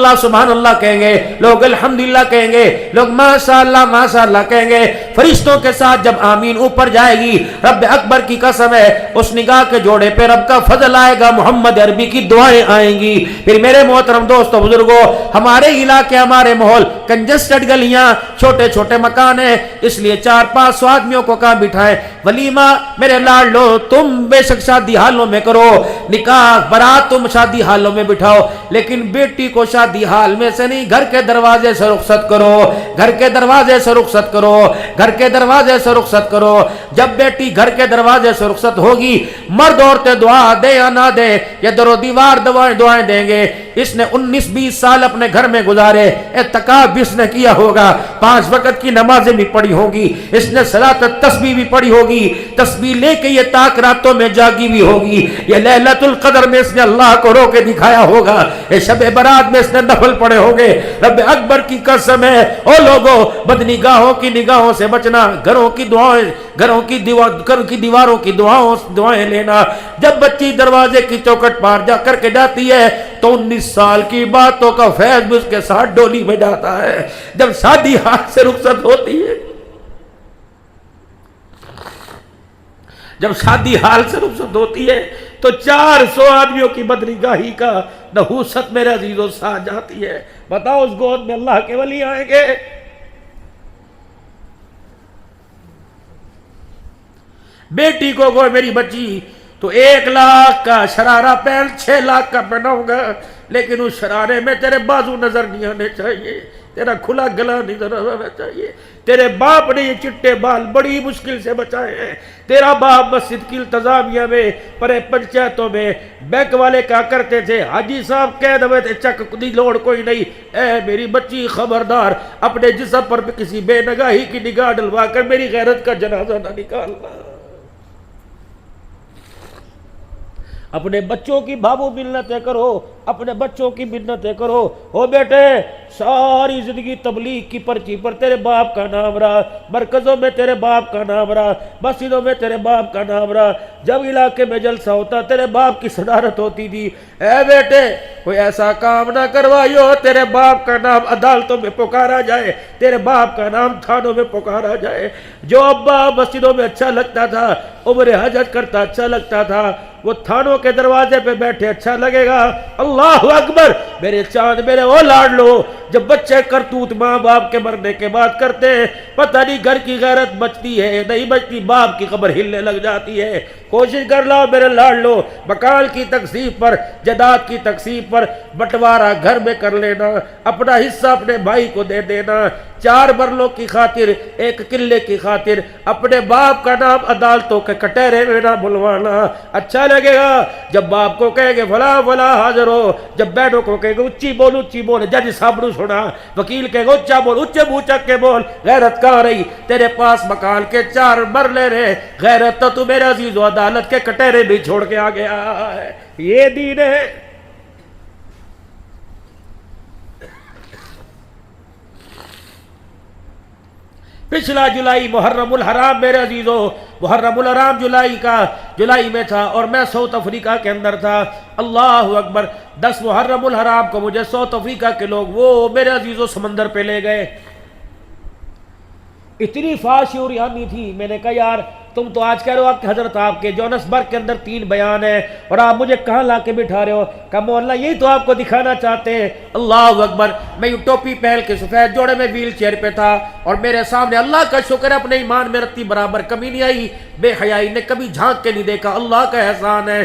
اللہ کہیں گے، لوگ الحمدللہ کہیں گے، لوگ ماشاء اللہ کہیں گے۔ فرشتوں کے ساتھ جب آمین اوپر جائے گی، رب اکبر کی قسم ہے اس نگاہ کے جوڑے پہ رب کا فضل آئے گا، محمد عربی کی دعائیں آئیں گی۔ پھر میرے محترم دوستو بزرگوں، ہمارے علاقے ہمارے ماحول کنجسٹڈ گلیاں، چھوٹے چھوٹے مکان ہیں، اس لیے 400-500 آدمیوں کو کہاں بٹھائیں؟ ولیمہ میرے لاڈلو تم بے شک شادی حالوں میں کرو، نکاح برات تم شادی حالوں میں بٹھاؤ، لیکن بیٹی کو شادی حال میں سے نہیں، گھر کے دروازے سے رخصت کرو، گھر کے دروازے سے رخصت کرو، گھر کے دروازے سے رخصت کرو۔ جب بیٹی گھر کے دروازے سے رخصت ہوگی، مرد عورتیں دعا دے یا نہ دے، یا در و دیوار دعائیں دیں گے۔ اس نے 19-20 سال اپنے گھر میں گزارے، اعتکاف بھی اس نے کیا ہوگا، 5 وقت کی نمازیں بھی پڑھی ہوگی، اس نے صلاۃ التسبیح بھی پڑھی ہوگی، تسبیح لے کے یہ تاک راتوں میں جاگی بھی ہوگی، یہ لیلۃ القدر میں اس نے اللہ کو رو کے دکھایا ہوگا، یہ شب برات میں اس نے نفل پڑھے ہوں گے۔ رب اکبر کی قسم ہے او لوگوں، بدنگاہوں کی نگاہوں سے بچنا، گھروں کی دیواروں کی دعائیں لینا۔ جب بچی دروازے کی چوکٹ پار جا کر کے جاتی ہے تو 19 سال کی باتوں کا فیض بھی اس کے ساتھ ڈولی میں جاتا ہے۔ جب شادی ہاتھ سے رخصت ہوتی ہے، جب شادی حال سے رخصت ہوتی ہے تو 400 آدمیوں کی بدنگاہی کا نحوست میرے عزیزوں ساتھ جاتی ہے۔ بتاؤ اس گود میں اللہ کے ولی آئیں گے؟ بیٹی کو کوئی میری بچی تو 1 لاکھ کا شرارہ پہن 6 لاکھ کا پہناؤں گا، لیکن اس شرارے میں تیرے بازو نظر نہیں آنے چاہیے، تیرا کھلا گلا نظر آنا چاہیے۔ تیرے باپ نے یہ چٹے بال بڑی مشکل سے بچائے ہیں۔ تیرا باپ مسجد کی انتظامیہ میں، پرے پنچایتوں میں بینک والے کیا کرتے تھے؟ حاجی صاحب کہہ دے تھے چک دی لوڑ کوئی نہیں، اے میری بچی خبردار اپنے جسم پر کسی بے نگاہی کی نگاہ ڈلوا کر میری غیرت کا جنازہ نہ نکالنا۔ اپنے بچوں کی بابو منتیں کرو، اپنے بچوں کی منتیں کرو۔ ہو بیٹے ساری زندگی تبلیغ کی پرچی پر تیرے باپ کا نام رہا، مرکزوں میں تیرے باپ کا نام رہا، مسجدوں میں تیرے باپ کا نام رہا، جب علاقے میں جلسہ ہوتا تیرے باپ کی صدارت ہوتی تھی۔ اے بیٹے کوئی ایسا کام نہ کروائیو تیرے باپ کا نام عدالتوں میں پکارا جائے، تیرے باپ کا نام تھانوں میں پکارا جائے۔ جو ابا مسجدوں میں اچھا لگتا تھا، عمر حج کرتا اچھا لگتا تھا، وہ تھانوں کے دروازے پہ بیٹھے اچھا لگے گا۔ اللہ اکبر میرے چاند میرے او لاڈلو، جب بچے کرتوت ماں باپ کے مرنے کے بعد کرتے ہیں، پتہ نہیں گھر کی غیرت بچتی ہے نہیں بچتی، باپ کی قبر ہلنے لگ جاتی ہے۔ کوشش کر لاؤ میرے لاڈلو، مکان کی تقسیم پر، جائیداد کی تقسیم پر بٹوارہ گھر میں کر لینا، اپنا حصہ اپنے بھائی کو دے دینا، 4 مرلوں کی خاطر 1 قلعے کی خاطر اپنے باپ کا نام عدالتوں کے کٹہرے میں نہ بلوانا۔ اچھا لگے گا جب باپ کو کہے گے فلاں فلاں حاضر ہو، جب بہنوں کو کہے گے اچھی بول، جج صاحب نے سنا، وکیل کہے گا اچھا بول، اچھے منہ چک کے بول۔ غیرت کہاں رہی؟ تیرے پاس مکان کے 4 مرلے رہے، غیرت تو میرے عزیز و عدالت کے کٹہرے بھی چھوڑ کے آ گیا ہے۔ یہ دین ہے۔ پچھلا جولائی محرم الحرام میرے عزیزو، محرم الحرام جولائی میں تھا اور میں ساؤتھ افریقہ کے اندر تھا۔ اللہ اکبر، 10 محرم الحرام کو مجھے ساؤتھ افریقہ کے لوگ وہ میرے عزیزو سمندر پہ لے گئے۔ اتنی فاشی اور یعنی تھی، میں نے کہا یار تم تو آج کہہ رہے ہو کہ حضرت آپ کے جونسبرگ کے اندر 3 بیان ہیں اور آپ مجھے کہاں لا کے بٹھا رہے ہو؟ کہ مولانا یہی تو آپ کو دکھانا چاہتے ہیں۔ اللہ اکبر، میں یہ ٹوپی پہن کے سفید جوڑے میں ویل چیئر پہ تھا اور میرے سامنے اللہ کا شکر ہے اپنے ایمان میں رتی برابر کمی نہیں آئی، بے حیائی نے کبھی جھانک کے نہیں دیکھا، اللہ کا احسان ہے۔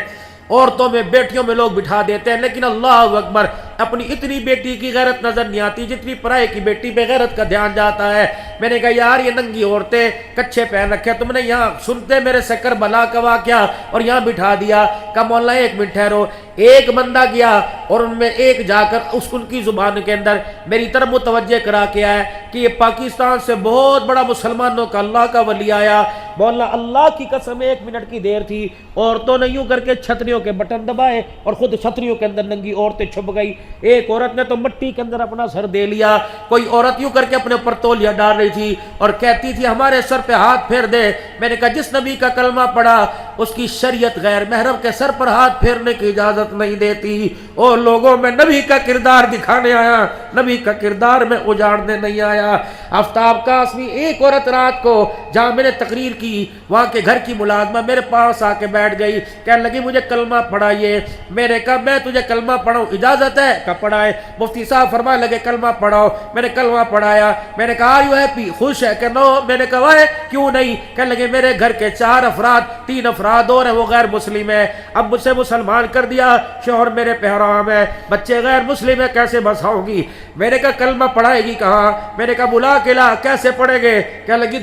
عورتوں میں بیٹیوں میں لوگ بٹھا دیتے ہیں، لیکن اللہ اکبر اپنی اتنی بیٹی کی غیرت نظر نہیں آتی جتنی پرائے کی بیٹی پہ غیرت کا دھیان جاتا ہے۔ میں نے کہا یار یہ ننگی عورتیں کچھے پہن رکھے، تم نے یہاں سنتے میرے سے کربلا کا واقعہ اور یہاں بٹھا دیا۔ کہا مولا ایک منٹ ٹھہرو۔ ایک بندہ گیا اور ان میں ایک جا کر ان کی زبان کے اندر میری طرف متوجہ کرا کے آیا کہ یہ پاکستان سے بہت بڑا مسلمانوں کا اللہ کا ولی آیا۔ مولا اللہ کی قسم 1 منٹ کی دیر تھی، عورتوں نے یوں کر کے چھتریوں کے بٹن دبائے اور خود چھتریوں کے اندر ننگی عورتیں چھپ گئی۔ ایک عورت نے تو مٹی کے اندر اپنا سر دے لیا، کوئی عورت یوں کر کے اپنے اوپر تولیہ ڈال رہی تھی اور کہتی تھی ہمارے سر پہ ہاتھ پھیر دے۔ میں نے کہا جس نبی کا کلمہ پڑھا اس کی شریعت غیر محرم کے سر پر ہاتھ پھیرنے کی اجازت نہیں دیتی۔ اور لوگوں میں نبی کا کردار دکھانے آیا، نبی کا کردار میں اجاڑنے نہیں آیا۔ آفتاب قاسمی ایک عورت رات کو جہاں میں نے تقریر کی وہاں کے گھر کی ملازمہ میرے پاس آ کے بیٹھ گئی، کہنے لگی مجھے کلمہ پڑھائیے۔ میں نے کہا میں تجھے کلمہ پڑھاؤں اجازت ہے؟ کہا پڑھائے۔ مفتی صاحب فرمانے لگے کلمہ پڑھاؤ۔ میں نے کلمہ پڑھایا۔ میں نے کہا یو ہیپی، خوش ہے کہ نو؟ میں نے کہا وائے کیوں نہیں؟ کہنے لگے میرے گھر کے 4 افراد 3 افراد اور ہیں وہ غیر مسلم ہیں، اب مجھ سے مسلمان کر دیا، شوہر میرے پہ حرام ہے، بچے غیر مسلم ہیں، کیسے بساؤں گی؟ میں نے کہا کلمہ پڑھائے گی کہاں؟ میں نے کہا بلا کے لا، کیسے پڑھے گے؟ کہنے لگی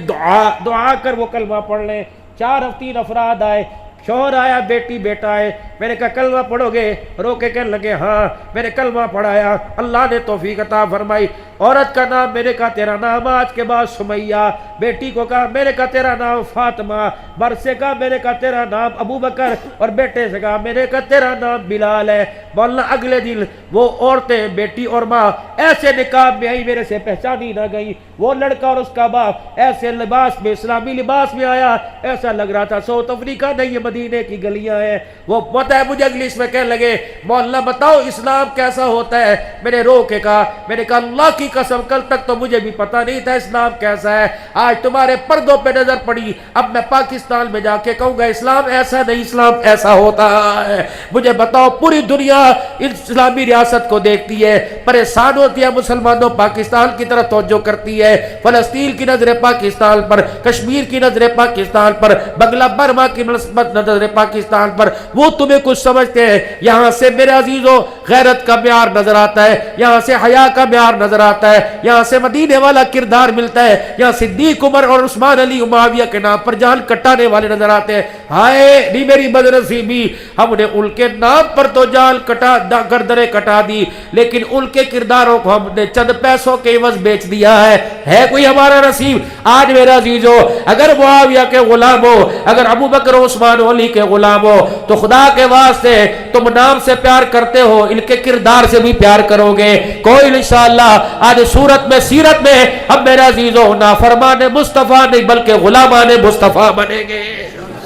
دعا کر وہ کلمہ پڑھ لیں۔ 3 افراد آئے، شوہر آیا، بیٹی بیٹا آئے۔ میں نے کہا کلمہ پڑھو گے؟ رو کے کہنے لگے ہاں۔ میں نے کلمہ پڑھایا، اللہ نے توفیق عطا فرمائی۔ عورت کا نام، میں نے کہا تیرا نام آج کے بعد سمیہ۔ بیٹی کو کہا، میں نے کہا تیرا نام فاطمہ۔ مرد سے کہا، میں نے کہا تیرا نام ابو بکر، اور بیٹے سے کہا میں نے کہا تیرا نام بلال ہے۔ مولانا اگلے دن وہ عورتیں بیٹی اور ماں ایسے نقاب میں آئی میرے سے پہچانی نہ گئی۔ وہ لڑکا اور اس کا باپ ایسے لباس میں، اسلامی لباس میں آیا، ایسا لگ رہا تھا ساؤتھ افریقہ نہیں یہ مدینے کی گلیاں ہیں۔ وہ پتہ ہے مجھے انگلش میں کہنے لگے مولانا بتاؤ اسلام کیسا ہوتا ہے؟ میں نے رو کے کہا، میں نے کہا اللہ کی قسم کل تک تو مجھے بھی پتہ نہیں تھا اسلام کیسا ہے، آج تمہارے پردوں پہ نظر پڑی، اب میں پاکستان میں جا کے کہوں گا اسلام ایسا نہیں، اسلام ایسا ہوتا ہے۔ مجھے بتاؤ پوری دنیا اسلامی ریاست کو دیکھتی ہے، پریشان ہوتی ہے، مسلمانوں پاکستان کی طرف توجہ کرتی ہے، فلسطین کی نظریں پاکستان پر، کشمیر کی نظریں پاکستان پر، بنگلہ برما کی نظریں پاکستان پر۔ وہ تمہیں کچھ سمجھتے ہیں؟ یہاں سے میرے عزیزوں غیرت کا معیار نظر آتا ہے، یہاں سے حیا کا معیار نظر آتا ہے، یہاں سے مدینے والا کردار ملتا ہے، یہاں صدیق عمر اور عثمان علی معاویہ کے نام پر جان کٹانے والے نظر آتے ہیں۔ ہائے نہیں میری بدنصیبی، ہم نے ان کے نام پر تو جان کٹا گردنیں کٹا دی، لیکن ان کے کرداروں کو ہم نے چند پیسوں کے عوض بیچ دیا ہے کوئی ہمارا نصیب؟ آج میرا عزیزو اگر معاویہ کے غلام ہو، اگر ابو بکر و عثمان علی کے غلام ہو، تو خدا کے واسطے تم نام سے پیار کرتے ہو، ان کے کردار سے بھی پیار کرو گے۔ کوئی انشاءاللہ آج صورت میں سیرت میں اب میرا عزیزو نافرمان مصطفیٰ نہیں بلکہ غلامان مصطفیٰ بنیں گے۔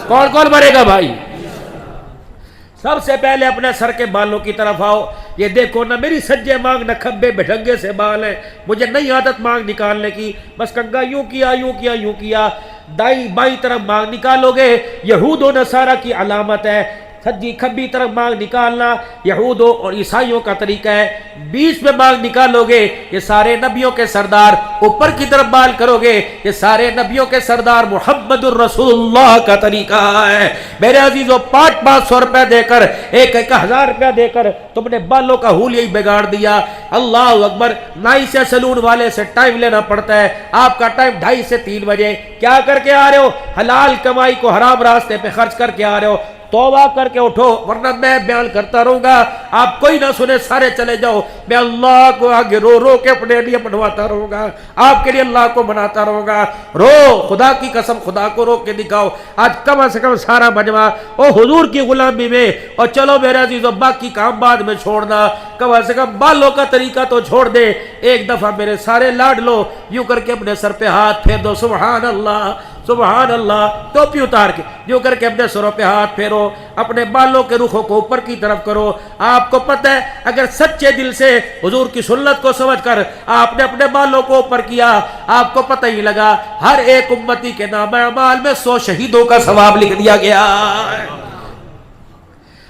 کون کون بنے گا بھائی؟ سب سے پہلے اپنے سر کے بالوں کی طرف آؤ۔ یہ دیکھو نہ میری سجے مانگ نہ کھبے بھٹنگے سے بال ہیں، مجھے نئی عادت مانگ نکالنے کی، بس کنگا یوں کیا یوں کیا یوں کیا۔ دائیں بائیں طرف مانگ نکالو گے یہود و نصارہ کی علامت ہے، سجی کھبی طرف مانگ نکالنا یہودوں اور عیسائیوں کا طریقہ ہے، بیچ میں مانگ نکالو گے یہ سارے نبیوں کے سردار، اوپر کی طرف بال کرو گے یہ سارے نبیوں کے سردار محمد الرسول اللہ کا طریقہ ہے۔ میرے عزیزوں 500 روپے دے کر 1000 روپے دے کر تم نے بالوں کا حول یہی بگاڑ دیا۔ اللہ اکبر، نائی سے سلون والے سے ٹائم لینا پڑتا ہے، آپ کا ٹائم 2:30 سے 3 بجے، کیا کر کے آ رہے ہو؟ حلال کمائی کو حرام راستے پہ خرچ کر کے آ رہے ہو۔ توبہ کر کے اٹھو ورنہ میں بیان کرتا رہوں گا، آپ کوئی نہ سنے، سارے چلے جاؤ، میں اللہ کو آگے رو رو کے اپنے لیے بنواتا رہوں گا، آپ کے لیے اللہ کو بناتا رہوں گا۔ رو، خدا کی قسم خدا کو رو کے دکھاؤ، آج کم از کم سارا مجمع او حضور کی غلامی میں، اور چلو میرے عزیزو باقی کام بعد میں چھوڑنا، کم از کم بالوں کا طریقہ تو چھوڑ دے، ایک دفعہ میرے سارے لاڈ لو، یوں کر کے اپنے سر پہ ہاتھ پھیر دو، سبحان اللہ سبحان اللہ، ٹوپی اتار کے یوں کر کے اپنے سروں پہ ہاتھ پھیرو، اپنے بالوں کے رخوں کو اوپر کی طرف کرو۔ آپ کو پتہ ہے اگر سچے دل سے حضور کی سنت کو سمجھ کر آپ نے اپنے بالوں کو اوپر کیا، آپ کو پتہ ہی لگا ہر ایک امتی کے نام اعمال میں 100 شہیدوں کا ثواب لکھ دیا گیا ہے۔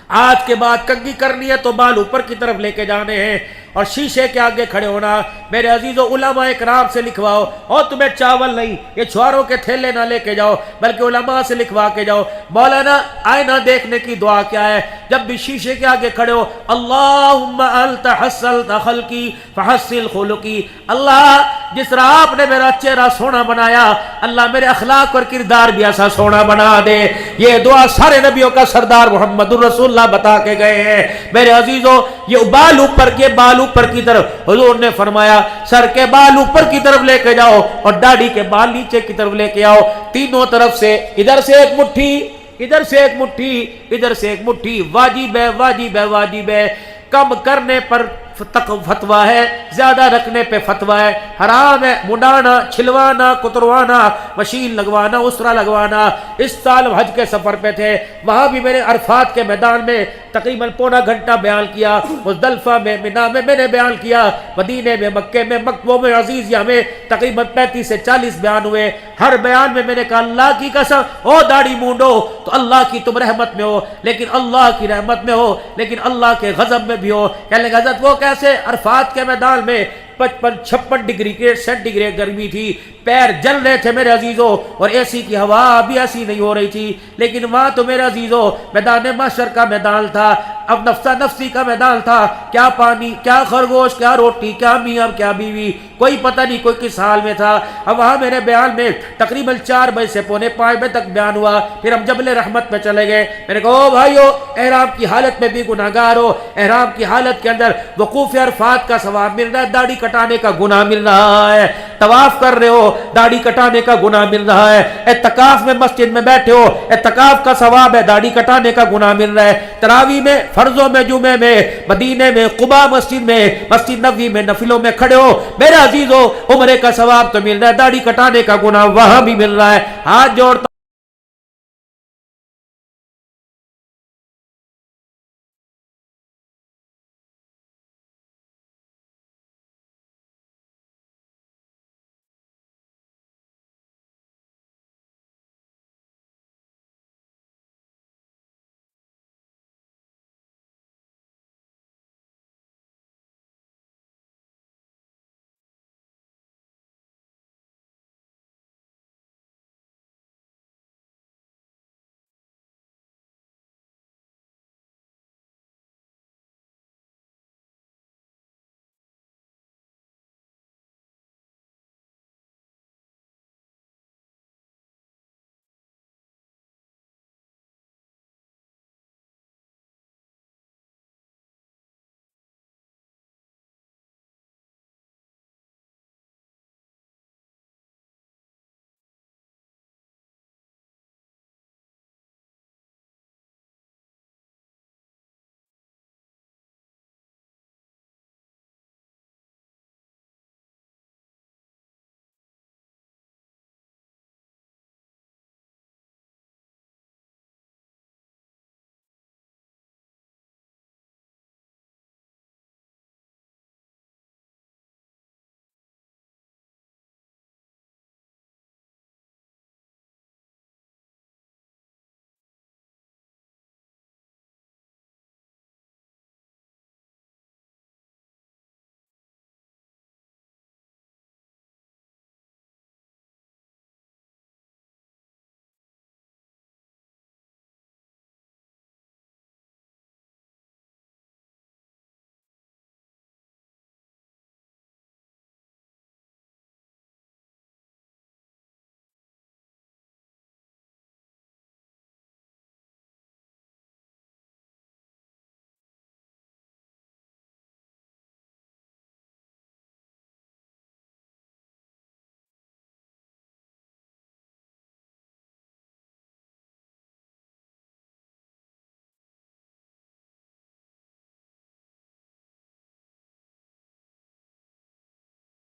آج کے بعد کنگھی کرنی ہے تو بال اوپر کی طرف لے کے جانے ہیں اور شیشے کے آگے کھڑے ہونا۔ میرے عزیزو علماء اکرام سے لکھواؤ، اور تمہیں چاول نہیں یہ چھواروں کے تھیلے نہ لے کے جاؤ بلکہ علماء سے لکھوا کے جاؤ۔ مولانا آئینہ دیکھنے کی دعا کیا ہے؟ جب بھی شیشے کے آگے کھڑے ہو اللہم انت حسنت خلقی فحسن خلقی، اللہ جس طرح آپ نے میرا چہرہ سونا بنایا اللہ میرے اخلاق اور کردار بھی ایسا سونا بنا دے۔ یہ دعا سارے نبیوں کا سردار محمد الرسول اللہ بتا کے گئے ہیں۔ میرے عزیزوں یہ بال اوپر کے بال اوپر کی طرف، حضور نے فرمایا سر کے بال اوپر کی طرف لے کے جاؤ اور داڑھی کے بال نیچے کی طرف لے کے آؤ، تینوں طرف سے، ادھر سے ایک مٹھی، ادھر سے ایک مٹھی، ادھر سے ایک مٹھی، واجب ہے واجب ہے واجب ہے، کم کرنے پر فتویٰ ہے، زیادہ رکھنے پہ فتویٰ ہے، حرام ہے منڈانا، چھلوانا، کتروانا، مشین لگوانا، اسرا لگوانا۔ اس سال حج کے سفر پہ تھے، وہاں بھی میں نے عرفات کے میدان میں تقریباً پونا گھنٹہ بیان کیا، مزدلفہ میں، منی میں نے بیان کیا، مدینے میں، مکے میں، مکہ میں، عزیز یہاں میں تقریباً 35 سے 40 بیان ہوئے۔ ہر بیان میں نے کہا اللہ کی قسم او داڑھی مونڈو تو اللہ کی تم رحمت میں ہو، لیکن اللہ کی رحمت میں ہو لیکن اللہ کے غضب میں بھی ہو۔ کہنے لگا حضرت وہ کیسے؟ عرفات کے میدان میں 55-56 ڈگری سینٹی گریڈ گرمی تھی، پیر جل رہے تھے میرے عزیزوں، اور اے سی کی ہوا بھی ایسی نہیں ہو رہی تھی، لیکن وہاں تو میرے عزیزوں میدان محشر کا میدان تھا، اب نفسہ نفسی کا میدان تھا، کیا پانی، کیا خرگوش، کیا روٹی، کیا میاں، کیا بیوی، کوئی پتہ نہیں کوئی کس حال میں تھا۔ اب وہاں میرے بیان میں تقریباً 4 بجے سے پونے 5 بجے تک بیان ہوا، پھر ہم جبل رحمت میں چلے گئے۔ میں نے کہا او بھائیو، احرام کی حالت میں بھی گناہگار ہو، احرام کی حالت کے اندر وقوف عرفات کا ثواب مل رہا ہے، داڑھی کٹانے کا گناہ مل رہا ہے، طواف کر رہے ہو داڑھی کٹانے کا گناہ مل رہا ہے، اعتکاف میں مسجد میں بیٹھے ہو اعتکاف کا ثواب ہے، داڑھی کٹانے کا گناہ مل رہا ہے، تراویح میں، فرضوں میں، جمعے میں، مدینے میں، قباء مسجد میں، مسجد نبوی میں نفلوں میں کھڑے ہو میرے عزیزو، عمرے کا ثواب تو مل رہا ہے، داڑھی کٹانے کا گناہ وہاں بھی مل رہا ہے۔ ہاتھ جوڑتا